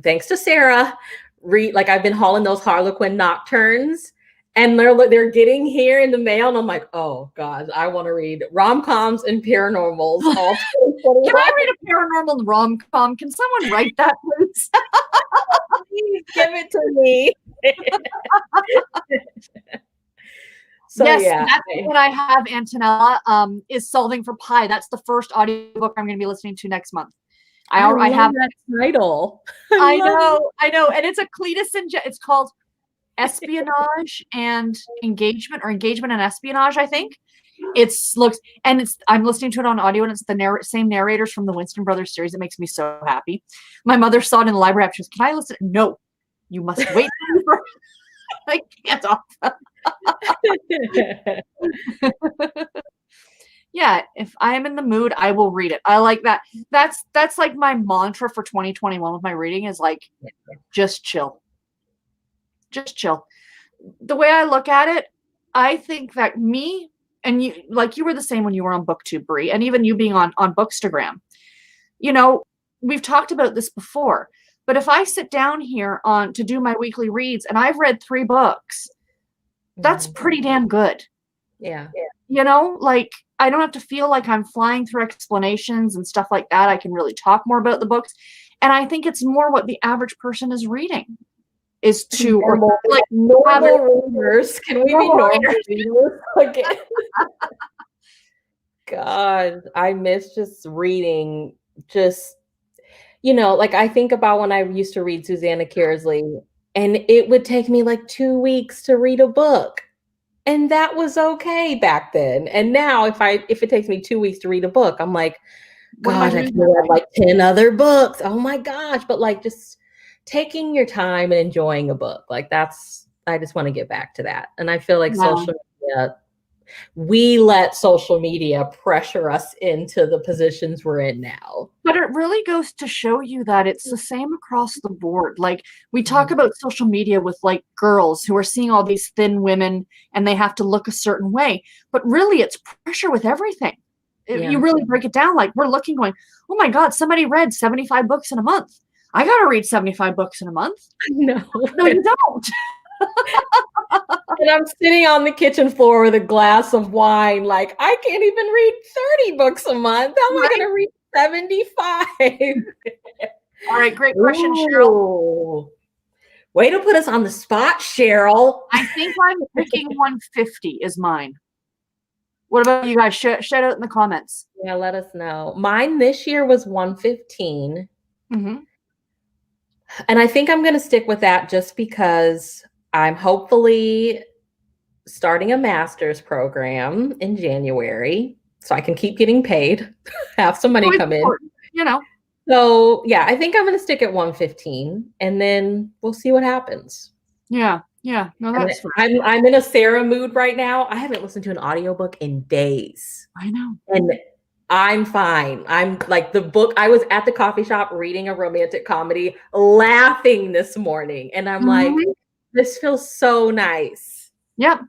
thanks to Sarah, I've been hauling those Harlequin Nocturnes, and they're getting here in the mail, and I'm like, oh God, I want to read rom-coms and paranormals all 2021. Can I read a paranormal rom-com? Can someone write that, please? Please give it to me. So, yes, yeah. that's what I have, Antonella, is Solving for Pi. That's the first audiobook I'm going to be listening to next month. I have that title. I know. And it's a Cletus and it's called Espionage and Engagement, or Engagement and Espionage, I think. I'm listening to it on audio, and it's the same narrators from the Winston Brothers series. It makes me so happy. My mother saw it in the library. She goes, "Can I listen?" No, you must wait. I can't off. Yeah, if I am in the mood, I will read it. I like that. That's like my mantra for 2021 with my reading is like, just chill. Just chill. The way I look at it, I think that me and you, like you were the same when you were on BookTube, Brie, and even you being on Bookstagram. You know, we've talked about this before, but if I sit down here to do my weekly reads and I've read 3 books, that's pretty damn good. Yeah. You know, like I don't have to feel like I'm flying through explanations and stuff like that. I can really talk more about the books. And I think it's more what the average person is reading is to normal readers. Can we be normal readers again? God, I miss just reading. Just, you know, like I think about when I used to read Susanna Kearsley, and it would take me like 2 weeks to read a book. And that was okay back then. And now if it takes me 2 weeks to read a book, I'm like, What am I God, I doing? could have read like 10 other books. Oh my gosh. But like just taking your time and enjoying a book. Like I just want to get back to that. And I feel like social media, we let social media pressure us into the positions we're in now. But it really goes to show you that it's the same across the board. Like we talk about social media with like girls who are seeing all these thin women and they have to look a certain way. But really it's pressure with everything. You really break it down. Like we're looking going, oh my God, somebody read 75 books in a month. I got to read 75 books in a month. No, no, you don't. And I'm sitting on the kitchen floor with a glass of wine. Like, I can't even read 30 books a month. How am I going to read 75? All right, great question, Cheryl. Way to put us on the spot, Cheryl. I think I'm picking 150 is mine. What about you guys? Shout out in the comments. Yeah, let us know. Mine this year was 115. Mm-hmm. And I think I'm going to stick with that just because I'm hopefully starting a master's program in January so I can keep getting paid, have some money come in. You know. So yeah, I think I'm going to stick at 115 and then we'll see what happens. Yeah. No, that's I'm in a Sarah mood right now. I haven't listened to an audiobook in days. I know. And I'm fine. I'm like the book. I was at the coffee shop reading a romantic comedy, laughing this morning. And I'm like, this feels so nice. Yep.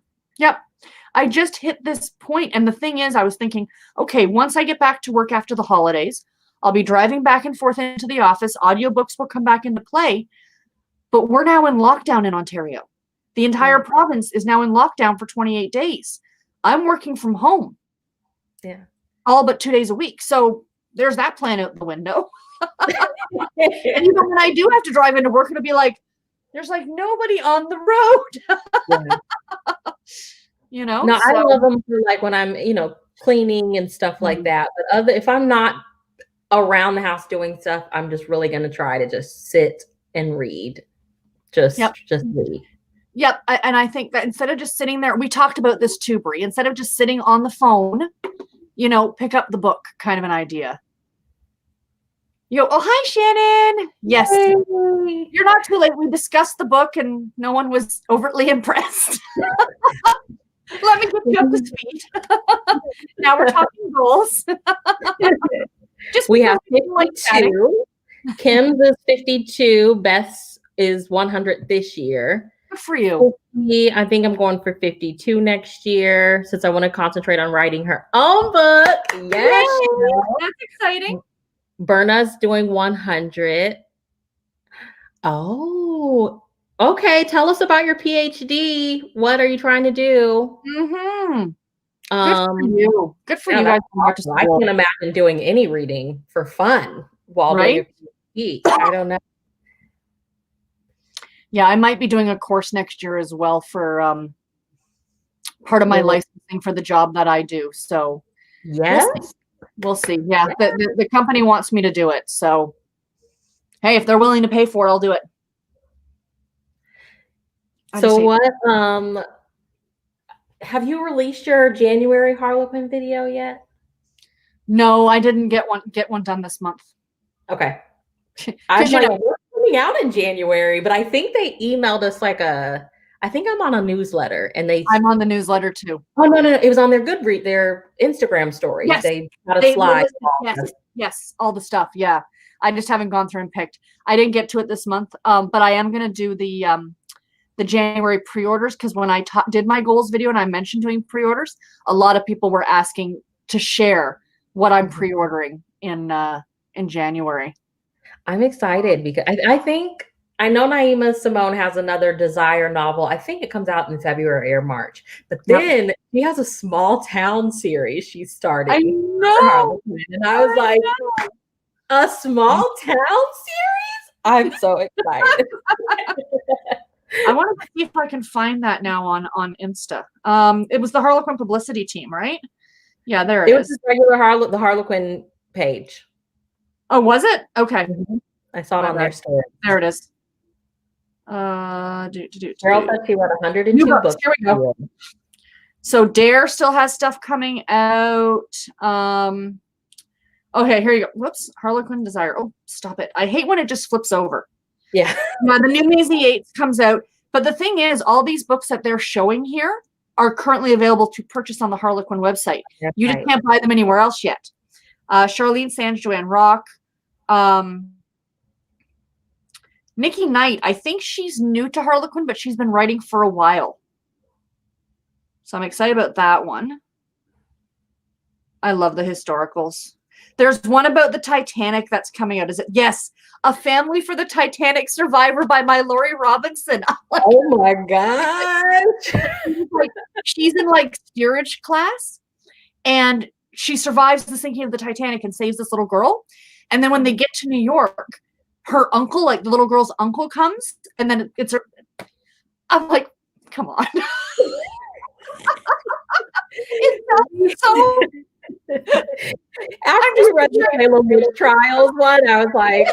I just hit this point. And the thing is, I was thinking, okay, once I get back to work after the holidays, I'll be driving back and forth into the office. Audiobooks will come back into play. But we're now in lockdown in Ontario. The entire province is now in lockdown for 28 days. I'm working from home. Yeah. All but 2 days a week. So there's that plan out the window. And even when I do have to drive into work, it'll be like, there's like nobody on the road. You know? No, I love them for like when I'm, cleaning and stuff like that. But if I'm not around the house doing stuff, I'm just really going to try to just sit and read. Just read. Yep. And I think that instead of just sitting there, we talked about this too, Brie, instead of just sitting on the phone, pick up the book kind of an idea. Oh, hi, Shannon. Yes. Hey. You're not too late. We discussed the book and no one was overtly impressed. Let me get you up to speed. Now we're talking goals. We have 52. Kim's is 52. Beth's is 100 this year. Good for you. I think I'm going for 52 next year since I want to concentrate on writing her own book. Yes. That's exciting. Berna's doing 100. Oh, okay. Tell us about your PhD. What are you trying to do? Good for you. Good for you guys. I can't imagine doing any reading for fun while doing your PhD. I don't know. Yeah, I might be doing a course next year as well for part of my licensing for the job that I do. So yes, we'll see. Yeah, the company wants me to do it. So hey, if they're willing to pay for it, I'll do it. So what? Have you released your January Harlequin video yet? No, I didn't get one done this month. Okay. I'm like, we're coming out in January, but I think they emailed us I think I'm on a newsletter and I'm on the newsletter too. Oh, no. It was on their Goodreads, their Instagram stories. Yes. They got a slide. Yes. All the stuff. Yeah. I just haven't gone through and picked. I didn't get to it this month. But I am going to do the January pre-orders because when I did my goals video and I mentioned doing pre-orders, a lot of people were asking to share what I'm pre-ordering in January. I'm excited because I know Naima Simone has another Desire novel. I think it comes out in February or March. But then she has a small town series she's starting. I know. And I was like, a small town series? I'm so excited. I want to see if I can find that now on Insta. It was the Harlequin publicity team, right? Yeah, there it is. It was just regular the Harlequin page. Oh, was it? Okay. I saw it on their story. There it is. Cheryl said she read 102 books. Here we go. So Dare still has stuff coming out. Okay, here you go. Whoops, Harlequin Desire. Oh, stop it. I hate when it just flips over. Yeah. The new Maisie Yates comes out. But the thing is, all these books that they're showing here are currently available to purchase on the Harlequin website. That's You just right. can't buy them anywhere else yet. Charlene Sands, Joanne Rock. Nikki Knight, I think she's new to Harlequin, but she's been writing for a while. So I'm excited about that one. I love the historicals. There's one about the Titanic that's coming out. Is it? Yes. A Family for the Titanic Survivor by my Laurie Robinson. Oh my gosh. She's in like steerage class and she survives the sinking of the Titanic and saves this little girl. And then when they get to New York, her uncle, like the little girl's uncle, comes and then it's her. I'm like, come on. It's so After you read the Salem Witch Trials one, I was like,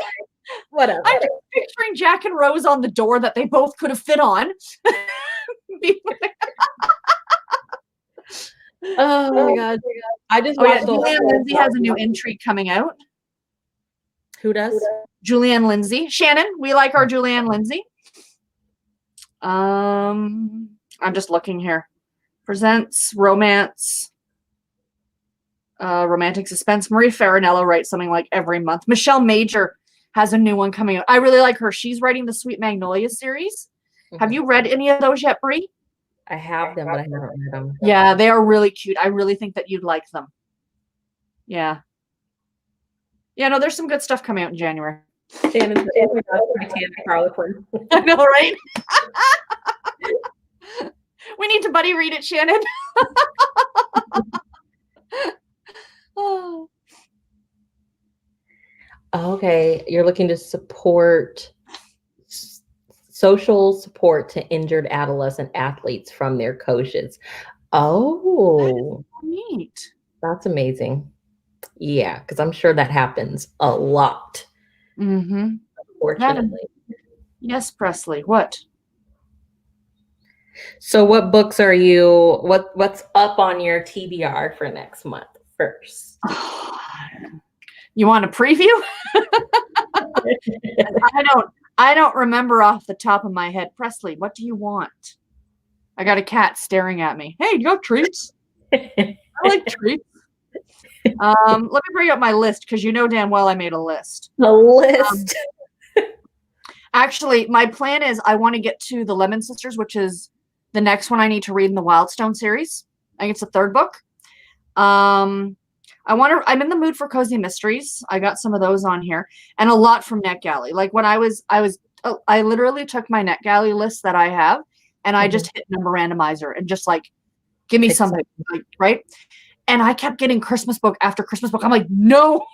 whatever. I'm just picturing Jack and Rose on the door that they both could have fit on. Oh my god. I just yeah, watched Julianne Lindsay has a new intrigue coming out. Who does? Julianne Lindsay. Shannon, we like our Julianne Lindsay. I'm just looking here. Presents romance. Romantic suspense. Marie Farinello writes something like every month. Michelle Major has a new one coming out. I really like her. She's writing the Sweet Magnolia series. Have you read any of those yet, Brie? I have them, but I haven't read them. Yeah, they are really cute. I really think that you'd like them. Yeah. Yeah, no, there's some good stuff coming out in January. Shannon's Titanic Harlequin. I know, right? We need to buddy read it, Shannon. Oh. Okay, you're looking to support social support to injured adolescent athletes from their coaches. Oh, Neat. that's amazing. Yeah, because I'm sure that happens a lot. Mm-hmm. Unfortunately. Yes, Presley. What? So what books are you what's up on your TBR for next month first? You want a preview? I don't remember off the top of my head. Presley, what do you want? I got a cat staring at me. Hey, you got treats? I like treats. Let me bring up my list because you know damn well I made a list. A list. Actually, my plan is I want to get to the Lemon Sisters, which is the next one I need to read in the Wildstone series. I think it's the third book. I'm in the mood for cozy mysteries. I got some of those on here and a lot from NetGalley. Like when I literally took my NetGalley list that I have and I just hit number randomizer and just like, give me something, like, right? And I kept getting Christmas book after Christmas book. I'm like, no,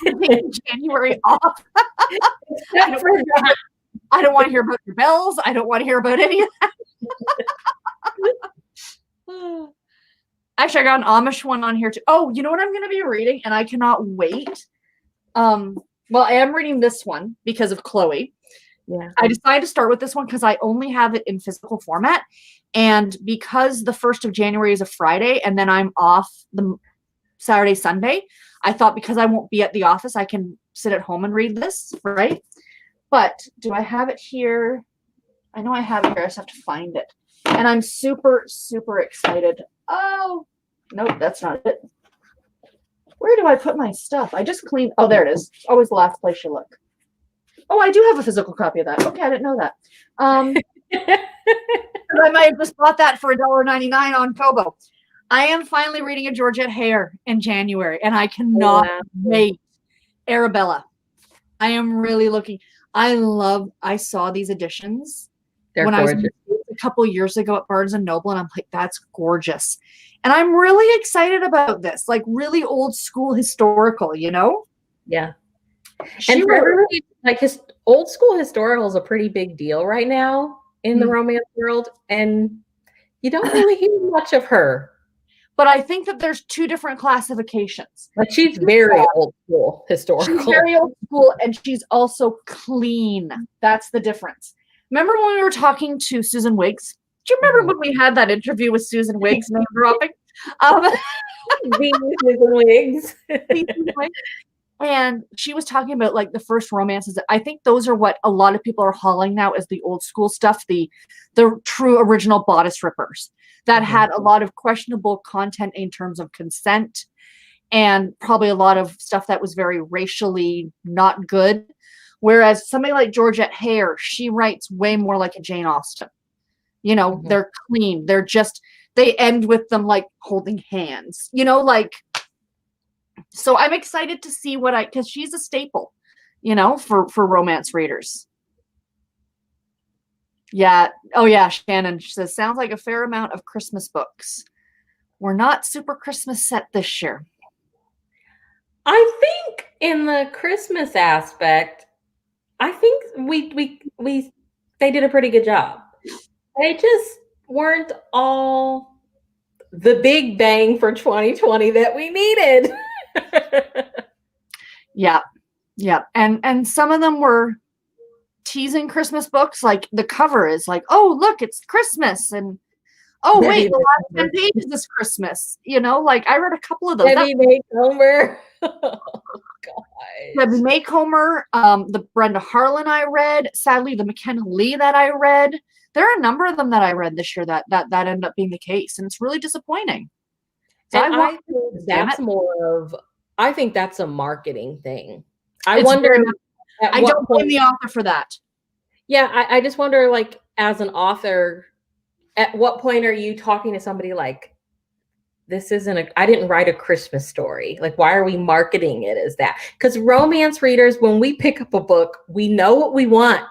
I'm taking January off. I don't want to hear about your bells. I don't want to hear about any of that. Actually, I got an Amish one on here too. Oh, you know what I'm going to be reading? And I cannot wait. Well, I am reading this one because of Chloe. Yeah. I decided to start with this one because I only have it in physical format. And because the 1st of January is a Friday and then I'm off the Saturday, Sunday, I thought because I won't be at the office, I can sit at home and read this, right? But do I have it here? I know I have it here. I just have to find it. And I'm super, super excited. Oh, nope, that's not it. Where do I put my stuff? I just cleaned. Oh, there it is. Always the last place you look. Oh, I do have a physical copy of that. Okay, I didn't know that. I might have just bought that for $1.99 on Kobo. I am finally reading a Georgette Hare in January, and I cannot wait. Arabella. I am really looking. I saw these editions They're when gorgeous. I was a couple years ago at Barnes and Noble, and I'm like, that's gorgeous. And I'm really excited about this, like really old school historical, you know? Yeah. And for everybody, like his old school historical is a pretty big deal right now in the romance world, and you don't really hear much of her. But I think that there's two different classifications. But she's very old school historical. She's very old school, and she's also clean. That's the difference. Remember when we were talking to Susan Wiggs? Do you remember when we had that interview with Susan Wiggs, name dropping? Um, Venus and wigs. and she was talking about like the first romances. I think those are what a lot of people are hauling now as the old school stuff, the true original bodice rippers that had a lot of questionable content in terms of consent and probably a lot of stuff that was very racially not good. Whereas somebody like Georgette Hare, she writes way more like a Jane Austen. You know, they're clean. They're just, they end with them like holding hands, you know, like, so I'm excited to see because she's a staple, you know, for romance readers. Yeah. Oh yeah. Shannon, she says, sounds like a fair amount of Christmas books. We're not super Christmas set this year. I think in the Christmas aspect, I think they did a pretty good job. They just weren't all the big bang for 2020 that we needed. Yeah. And some of them were teasing Christmas books. Like the cover is like, oh, look, it's Christmas. And oh, wait, the last 10 pages is Christmas. You know, like I read a couple of those. Debbie Maycomer. Oh, God. Debbie Maycomer, the Brenda Harlan I read. Sadly, the McKenna Lee that I read. There are a number of them that I read this year that ended up being the case. And it's really disappointing. So I think that's a marketing thing. I don't blame the author for that. Yeah, I just wonder, like, as an author, at what point are you talking to somebody like, I didn't write a Christmas story. Like, why are we marketing it as that? Because romance readers, when we pick up a book, we know what we want.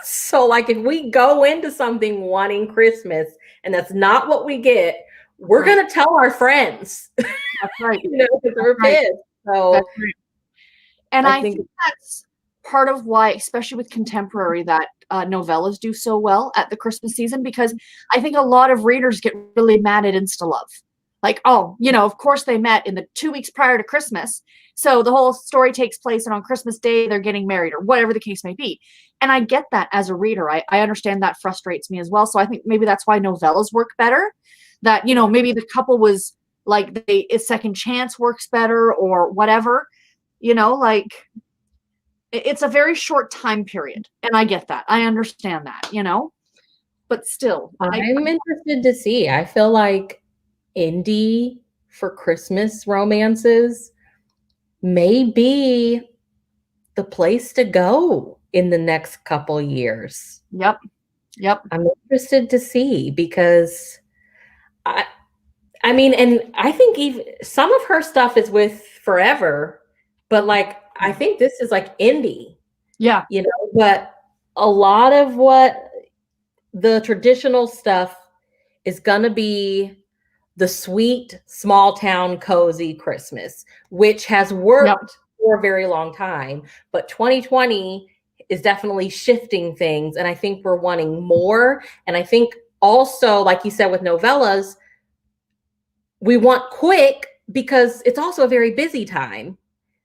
So, like, if we go into something wanting Christmas and that's not what we get, we're going to tell our friends. That's right. You know, because we're pissed. So, that's right. And I think that's part of why, especially with contemporary, that novellas do so well at the Christmas season, because I think a lot of readers get really mad at insta-love. Like, oh, you know, of course they met in the 2 weeks prior to Christmas. So the whole story takes place and on Christmas Day, they're getting married or whatever the case may be. And I get that as a reader. I understand that frustrates me as well. So I think maybe that's why novellas work better. That, you know, maybe the couple was like, a second chance works better or whatever. You know, like it's a very short time period. And I get that. I understand that, you know, but still. I'm interested to see. I feel like indie for Christmas romances may be the place to go in the next couple years. Yep. I'm interested to see, because I mean, and I think even some of her stuff is with Forever, but like, I think this is like indie. Yeah. You know, but a lot of what the traditional stuff is going to be the sweet, small town, cozy Christmas, which has worked for a very long time. But 2020 is definitely shifting things. And I think we're wanting more. And I think also, like you said, with novellas, we want quick because it's also a very busy time.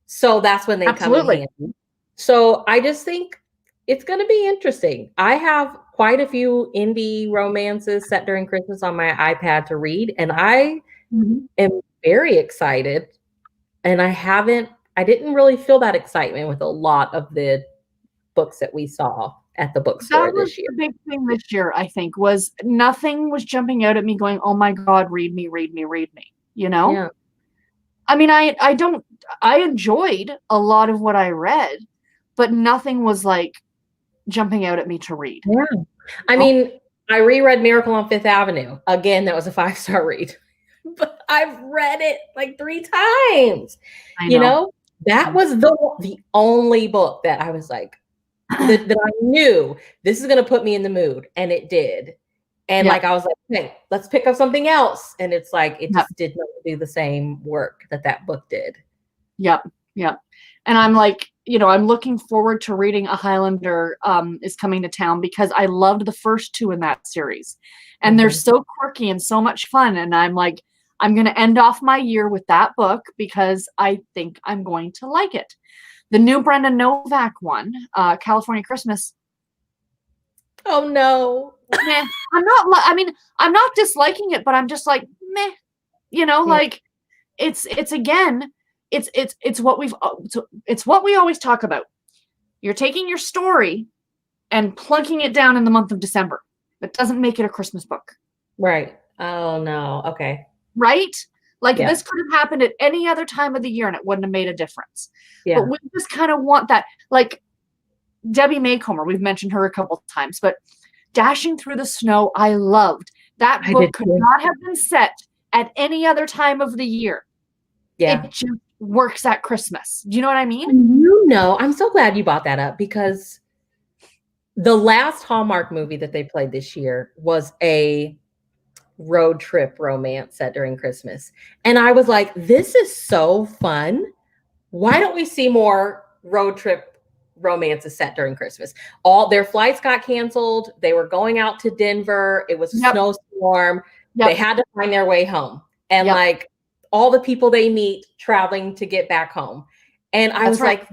So that's when they come in handy. So I just think it's going to be interesting. I have quite a few indie romances set during Christmas on my iPad to read, and I am very excited. And I didn't really feel that excitement with a lot of the books that we saw at the bookstore this year. The big thing this year, I think, was nothing was jumping out at me going, oh my God, read me, you know? Yeah. I mean, I enjoyed a lot of what I read, but nothing was like jumping out at me to read. Yeah. I mean, I reread Miracle on Fifth Avenue. Again, that was a 5-star read. But I've read it like 3 times. You know, that was the only book that I was like, that I knew this is going to put me in the mood. And it did. And like, I was like, hey, let's pick up something else. And it's like, it just did not do the same work that book did. Yep. And I'm like, you know, I'm looking forward to reading A Highlander is Coming to Town, because I loved the first 2 in that series. And they're so quirky and so much fun. And I'm like, I'm going to end off my year with that book because I think I'm going to like it. The new Brenda Novak one, California Christmas. Oh no. I'm not disliking it, but I'm just like, meh. You know, like it's again, it's what it's what we always talk about. You're taking your story and plunking it down in the month of December. That doesn't make it a Christmas book. Right. Oh no. Okay. Right? Like Yeah. this could have happened at any other time of the year and it wouldn't have made a difference. Yeah. But we just kind of want that. Like Debbie Maycomer, we've mentioned her a couple times, but Dashing Through the Snow, I loved. That I book did could too. not have been set at any other time of the year. Yeah. It just works at Christmas. Do you know what I mean? You know, I'm so glad you brought that up because the last Hallmark movie that they played this year was a road trip romance set during Christmas. And I was like, this is so fun. Why don't we see more road trip romances set during Christmas? All their flights got canceled. They were going out to Denver. It was a snowstorm. They had to find their way home. And like all the people they meet traveling to get back home. And I was like,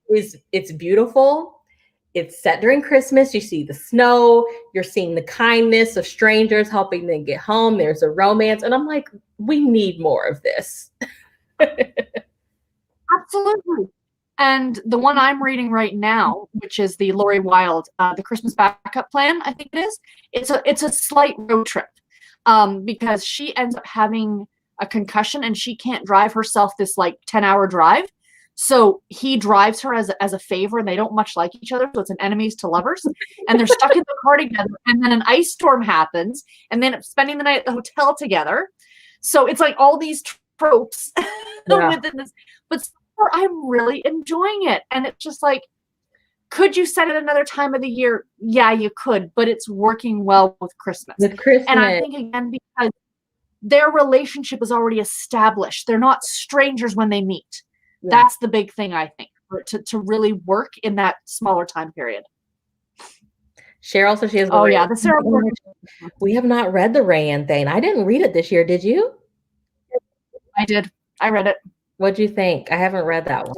it's beautiful. It's set during Christmas. You see the snow. You're seeing the kindness of strangers helping them get home. There's a romance. And I'm like, we need more of this. Absolutely. And the one I'm reading right now, which is the Lori Wilde, the Christmas Backup Plan, I think it is. It's a slight road trip because she ends up having a concussion and she can't drive herself this like 10-hour drive. So he drives her as a favor, and they don't much like each other. So it's an enemies to lovers, and they're stuck in the car together. And then an ice storm happens, and they end up spending the night at the hotel together. So it's like all these tropes within this. But I'm really enjoying it, and it's just like, could you set it another time of the year? Yeah, you could, but it's working well with Christmas. And I think again because their relationship is already established. They're not strangers when they meet. That's the big thing, I think, to really work in that smaller time period. Cheryl says she has. Oh, yeah. The Sarah. We have not read the Rayanne thing. I didn't read it this year. Did you? I did. I read it. What'd you think? I haven't read that one.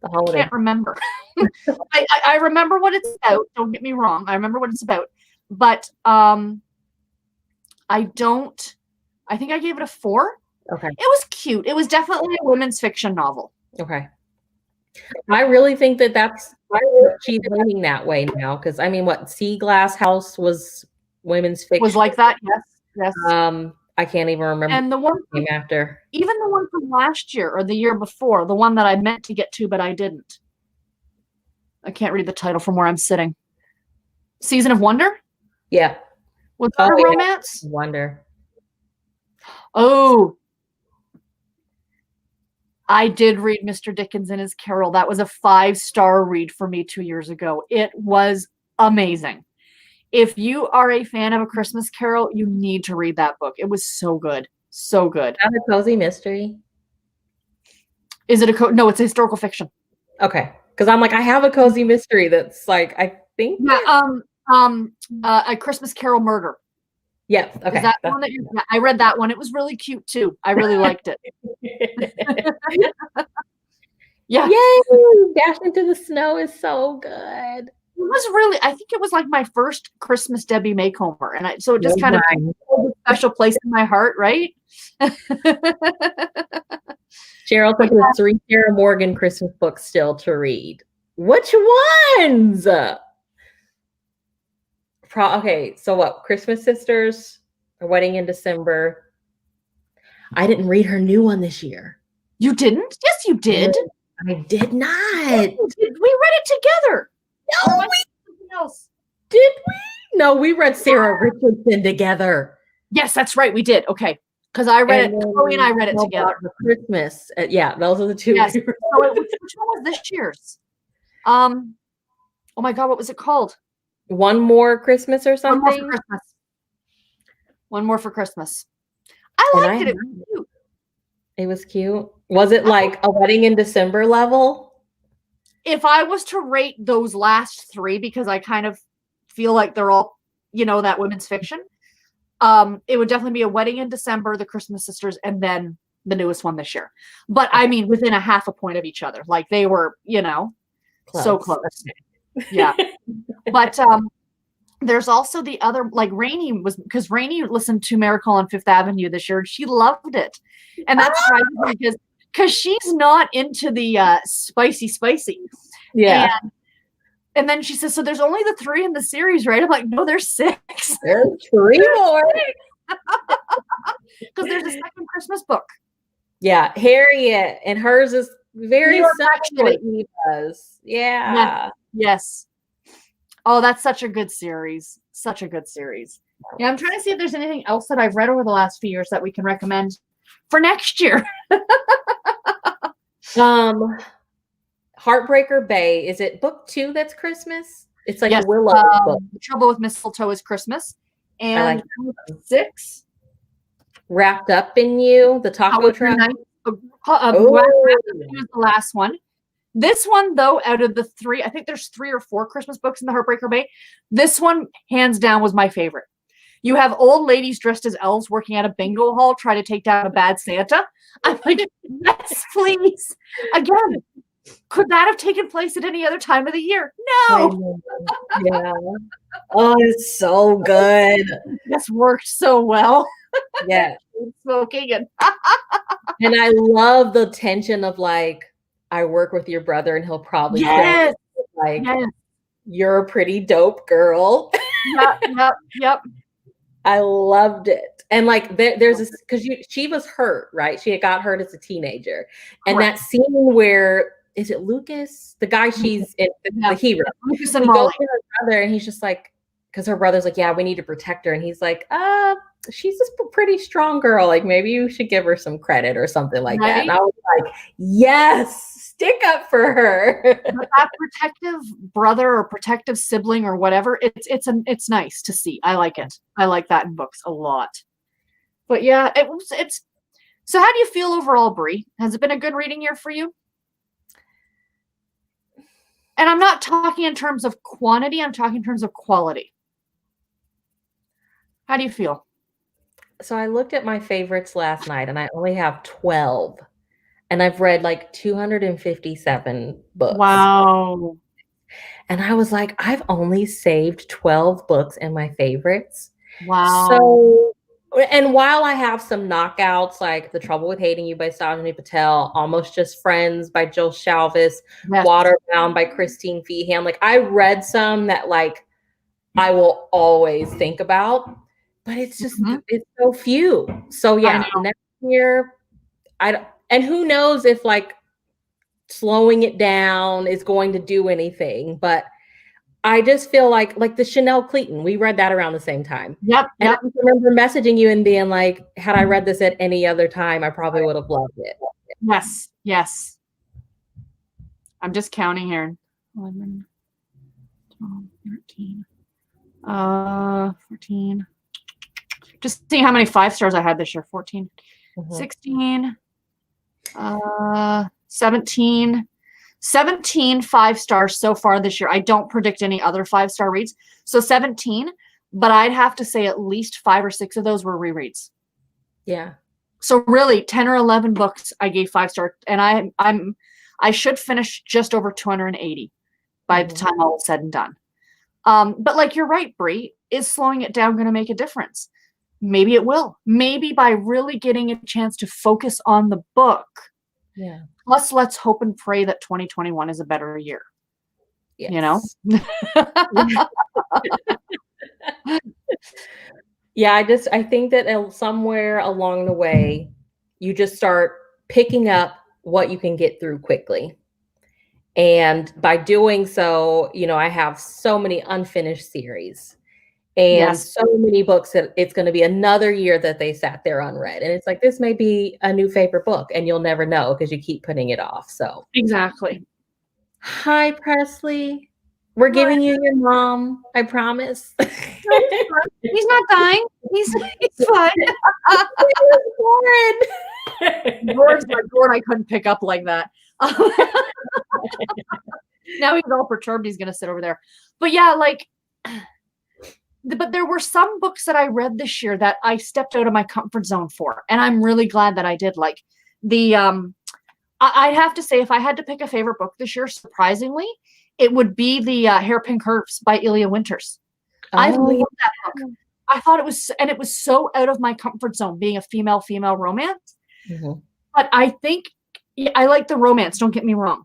The holiday. I can't remember. I remember what it's about. Don't get me wrong. I remember what it's about. But I think I gave it a 4. Okay. It was cute. It was definitely a women's fiction novel. Okay. I really think that's she's leaning that way now. Because I mean, what Sea Glass House was women's fiction. Was like that, yes. I can't even remember. And the one came after. Even the one from last year or the year before, the one that I meant to get to, but I didn't. I can't read the title from where I'm sitting. Season of Wonder? Yeah. Was that a romance? Wonder. Oh. I did read Mr. Dickens and His Carol. That was a 5-star read for me 2 years ago. It was amazing. If you are a fan of A Christmas Carol, you need to read that book. It was so good. So good. Is that a cozy mystery? Is it no, it's a historical fiction. Okay. Because I'm like, I have a cozy mystery that's like, I think. Yeah, A Christmas Carol Murder. Yeah. Okay. Is that one that I read that one. It was really cute too. I really liked it. Yeah. Yay! Dash Into the Snow is so good. It was really, I think it was like my first Christmas Debbie Maycomer. And so it just kind of holds a special place in my heart, right? Cheryl said there's 3 Sarah Morgan Christmas books still to read. Which ones? Okay, so what? Christmas Sisters, A Wedding in December. I didn't read her new one this year. You didn't? Yes, you did. I did not. Yes, we read it together. No, did we? No, we read Sarah Richardson together. Yes, that's right. We did. Okay. Because I read it. Chloe and I read it together. Christmas. Yeah, those are the 2. Yes. So which one was this year's? Oh my God, what was it called? One More Christmas or something? One More for Christmas. I liked it. It was cute. It was cute. Was it like A Wedding in December level? If I was to rate those last 3, because I kind of feel like they're all, that women's fiction, it would definitely be A Wedding in December, The Christmas Sisters, and then the newest one this year. But I mean, within a half a point of each other. Like they were, close. So close. Yeah. But there's also the other, like Rainey was, because Rainey listened to Miracle on Fifth Avenue this year and she loved it. And that's right, because she's not into the spicy. Yeah. And then she says, so there's only the 3 in the series, right? I'm like, no, there's 6. There's 3 more. Because there's a second Christmas book. Yeah, Harriet, and hers is very similar to Eva's. Yeah. Yes. Oh, that's such a good series. Such a good series. Yeah, I'm trying to see if there's anything else that I've read over the last few years that we can recommend for next year. Heartbreaker Bay. Is it book 2 that's Christmas? It's like yes, a Willow book. The Trouble with Mistletoe is Christmas. And like 6. Wrapped Up in You, the taco truck. The last one. This one, though, out of the 3, I think there's 3 or 4 Christmas books in the Heartbreaker Bay. This one, hands down, was my favorite. You have old ladies dressed as elves working at a bingo hall trying to take down a bad Santa. I'm like, yes, please. Again, could that have taken place at any other time of the year? No. Yeah. Oh, it's so good. This worked so well. Yeah. Smoking and I love the tension of like, I work with your brother and he'll probably you're a pretty dope girl. Yep. I loved it. And like there's this, because she was hurt, right? She had got hurt as a teenager. And that scene where, is it Lucas? The guy she's in, the hero. Lucas and he Molly. goes to her brother and he's just like, because her brother's like, yeah, we need to protect her. And he's like, she's just a pretty strong girl. Like maybe you should give her some credit or something like that. And I was like, yes, stick up for her. But that protective brother or protective sibling or whatever, it's nice to see. I like it. I like that in books a lot. But yeah, it's so how do you feel overall, Brie? Has it been a good reading year for you? And I'm not talking in terms of quantity, I'm talking in terms of quality. How do you feel? So I looked at my favorites last night and I only have 12. And I've read like 257 books. Wow. And I was like, I've only saved 12 books in my favorites. Wow. So, and while I have some knockouts, like The Trouble with Hating You by Sajani Patel, Almost Just Friends by Jill Shalvis, Waterbound by Christine Feehan, like I read some that like I will always think about, but it's just, it's so few. So yeah, next year, and who knows if like slowing it down is going to do anything, but I just feel like the Chanel Clayton, we read that around the same time. Yep. And I remember messaging you and being like, had I read this at any other time, I probably would have loved it. Yes. I'm just counting here. 11, 12, 13, 14. Just seeing how many 5 stars I had this year. 14, 16, 17 5 stars so far this year. I don't predict any other 5-star reads. So 17, but I'd have to say at least 5 or 6 of those were rereads. Yeah. So really 10 or 11 books I gave 5 stars, and I should finish just over 280 by the time all is said and done. But like you're right, Brie, is slowing it down going to make a difference? Maybe it will. Maybe by really getting a chance to focus on the book. Yeah. Plus, let's hope and pray that 2021 is a better year. Yes. You know? Yeah, I think that somewhere along the way, you just start picking up what you can get through quickly. And by doing so, I have so many unfinished series and so many books that it's going to be another year that they sat there unread. And it's like, this may be a new favorite book and you'll never know because you keep putting it off. So exactly. Hi, Presley. We're giving you your mom. I promise. He's not dying. He's fine. Gordon's like, Gordon, I couldn't pick up like that. Now he's all perturbed. He's going to sit over there. But yeah, but there were some books that I read this year that I stepped out of my comfort zone for. And I'm really glad that I did. Like I'd have to say, if I had to pick a favorite book this year, surprisingly, it would be the Hairpin Curves by Ilya Winters. I Oh, love that book. I thought it was so out of my comfort zone being a female romance. Mhm. But I think I like the romance, don't get me wrong.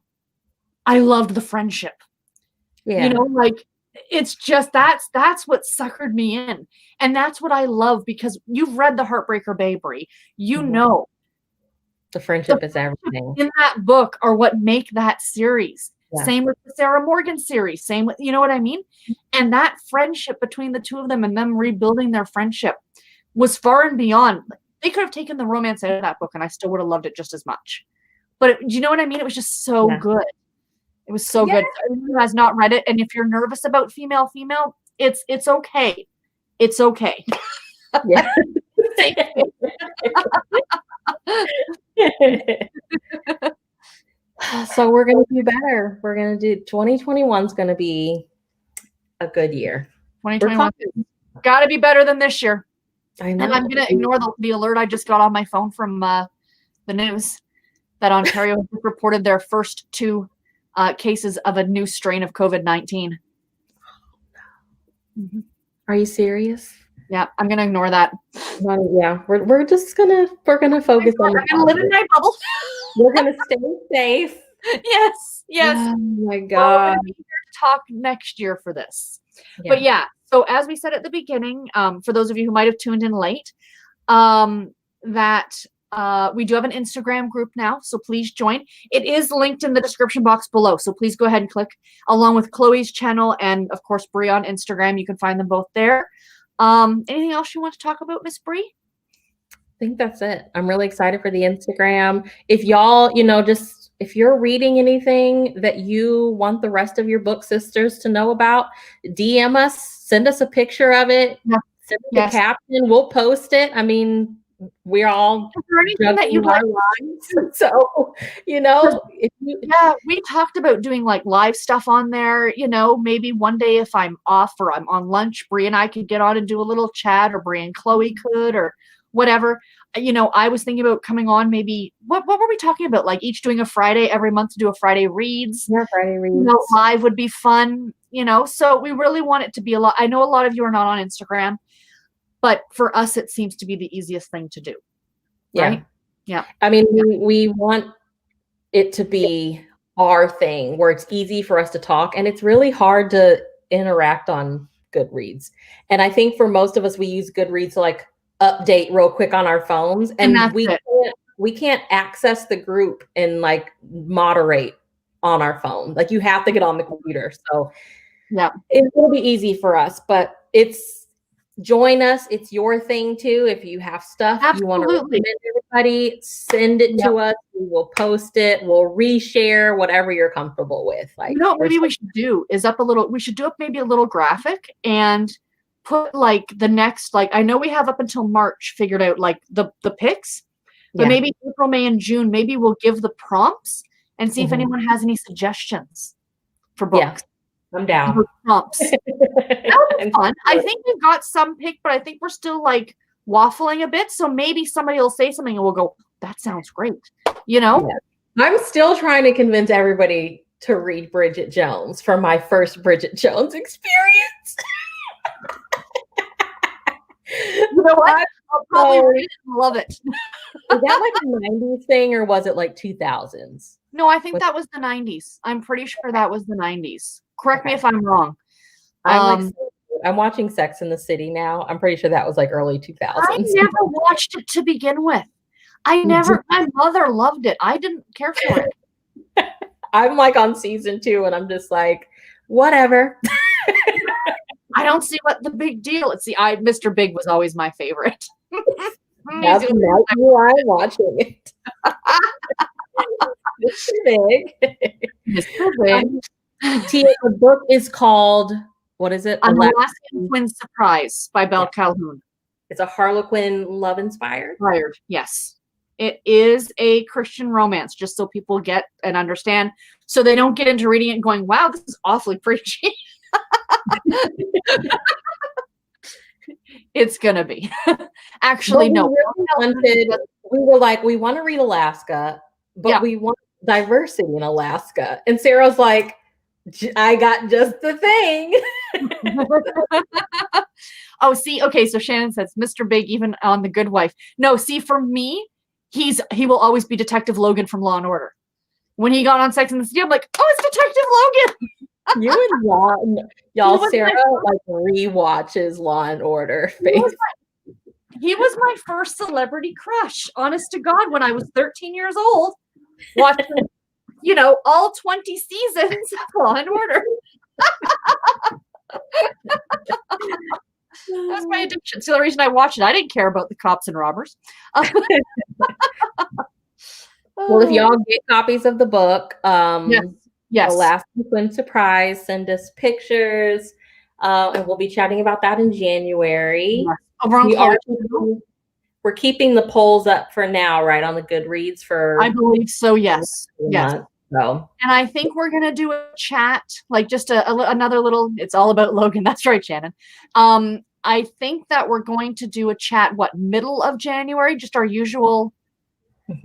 I loved the friendship. Yeah. You know, like it's just that's what suckered me in. And that's what I love because you've read The Heartbreaker Bay, Brie. You Mhm. know The the friendship is everything. in that book are what make that series. Yeah. Same with the Sarah Morgan series. Same with, you know what I mean? And that friendship between the two of them and them rebuilding their friendship was far and beyond. They could have taken the romance out of that book and I still would have loved it just as much. But do you know what I mean? It was just so good. It was so good. Anyone who has not read it, and if you're nervous about female, it's okay. It's okay. Yeah. So we're going to do better. We're going to do 2021 is going to be a good year. 2021 got to be better than this year. I know. And I'm going to ignore the alert I just got on my phone from the news that Ontario reported their first 2 cases of a new strain of COVID-19. Mm-hmm. Are you serious? Yeah, I'm going to ignore that. Yeah, we're just gonna focus on. I'm gonna live in my bubble. We're gonna stay safe. Yes. Oh my God. We're gonna be here to talk next year for this. Yeah. But yeah, so as we said at the beginning, for those of you who might have tuned in late, that we do have an Instagram group now, so please join. It is linked in the description box below, so please go ahead and click, along with Chloe's channel and of course Brie on Instagram. You can find them both there. Anything else you want to talk about, Miss Brie? I think that's it. I'm really excited for the Instagram. If y'all, just if you're reading anything that you want the rest of your book sisters to know about, DM us, send us a picture of it, send us a caption, we'll post it. I mean, we're all that you'd like lives. So, we talked about doing like live stuff on there. Maybe one day if I'm off or I'm on lunch, Brie and I could get on and do a little chat, or Brie and Chloe could, or whatever. I was thinking about coming on. Maybe what were we talking about? Like each doing a Friday every month to do a Friday reads. Yeah, Friday reads. Live would be fun. So we really want it to be a lot. I know a lot of you are not on Instagram. But for us, it seems to be the easiest thing to do. Right? Yeah. I mean, we want it to be our thing where it's easy for us to talk, and it's really hard to interact on Goodreads. And I think for most of us, we use Goodreads to like update real quick on our phones, and we can't access the group and like moderate on our phone. Like you have to get on the computer. So yeah, it will be easy for us, but join us. It's your thing too. If you have stuff you want to recommend everybody, send it to us. We will post it. We'll reshare whatever you're comfortable with. Like, maybe we should do is we should do up maybe a little graphic and put like the next, like I know we have up until March figured out like the picks, but maybe April, May, and June, maybe we'll give the prompts and see if anyone has any suggestions for books. I'm down. Prompts. That would be fun. I think we've got some picked, but I think we're still like waffling a bit. So maybe somebody will say something and we'll go, that sounds great. I'm still trying to convince everybody to read Bridget Jones from my first Bridget Jones experience. You know what? I'll probably read it and love it. Is that like a 90s thing or was it like 2000s? No, I think that was the 90s. I'm pretty sure that was the 90s. Correct me if I'm wrong. I'm watching Sex in the City now. I'm pretty sure that was like early 2000s. I never watched it to begin with. My mother loved it. I didn't care for it. I'm like on season 2 and I'm just like, whatever. I don't see what the big deal is. See, Mr. Big was always my favorite. That's not why I'm watching it. Mr. Big. Mr. Big. Tia, the book is called, what is it? An Alaskan Twin Surprise by Belle Calhoun. It's a Harlequin love inspired? Yes. It is a Christian romance, just so people get and understand. So they don't get into reading it and going, wow, this is awfully preachy. It's going to be. Actually, no. We were like, we want to read Alaska, but we want diversity in Alaska. And Sarah's like, I got just the thing. Oh, see, okay, so Shannon says Mr. Big even on The Good Wife. No, see, for me, he will always be Detective Logan from Law and Order. When he got on Sex and the City, I'm like, oh, it's Detective Logan. You and y'all, Sarah like rewatches Law and Order. He was my first celebrity crush, honest to God, when I was 13 years old, watching, all 20 seasons of Law and Order. That's my addiction. So the reason I watched it, I didn't care about the cops and robbers. Well, if y'all get copies of the book, yes. Alaskan Twin Surprise, send us pictures, and we'll be chatting about that in January. Yes. We're keeping the polls up for now, right, on the Goodreads for. I believe so. Yes. Yes. Month, so. And I think we're gonna do a chat, like just another little. It's all about Logan. That's right, Shannon. I think that we're going to do a chat. Middle of January? Just our usual.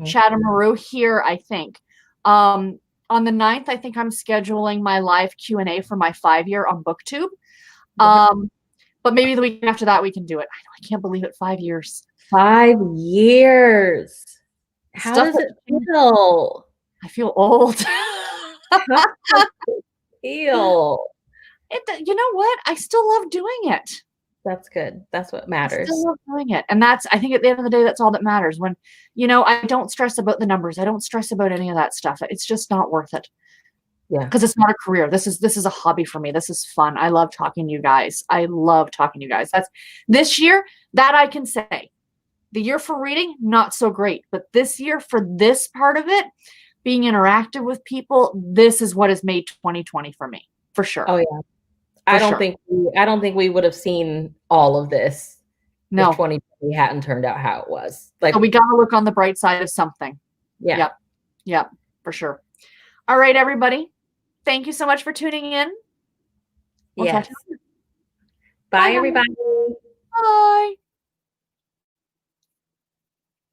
Chat-a-maroo here, I think. On the 9th, I think I'm scheduling my live Q&A for my 5-year on BookTube. But maybe the week after that we can do it. I can't believe it. 5 years. 5 years. How does it feel? I feel old. How does it feel? You know what? I still love doing it. That's good. That's what matters. I still love doing it. And I think at the end of the day, that's all that matters. When, I don't stress about the numbers. I don't stress about any of that stuff. It's just not worth it. Yeah. Because it's not a career. This is a hobby for me. This is fun. I love talking to you guys. That's this year, that I can say. The year for reading, not so great. But this year, for this part of it, being interactive with people, this is what has made 2020 for me. For sure. Oh, yeah. I don't think we would have seen all of this if 2020 hadn't turned out how it was. So we got to look on the bright side of something. Yeah. Yep, for sure. All right, everybody. Thank you so much for tuning in. Yes. Bye, everybody. Bye.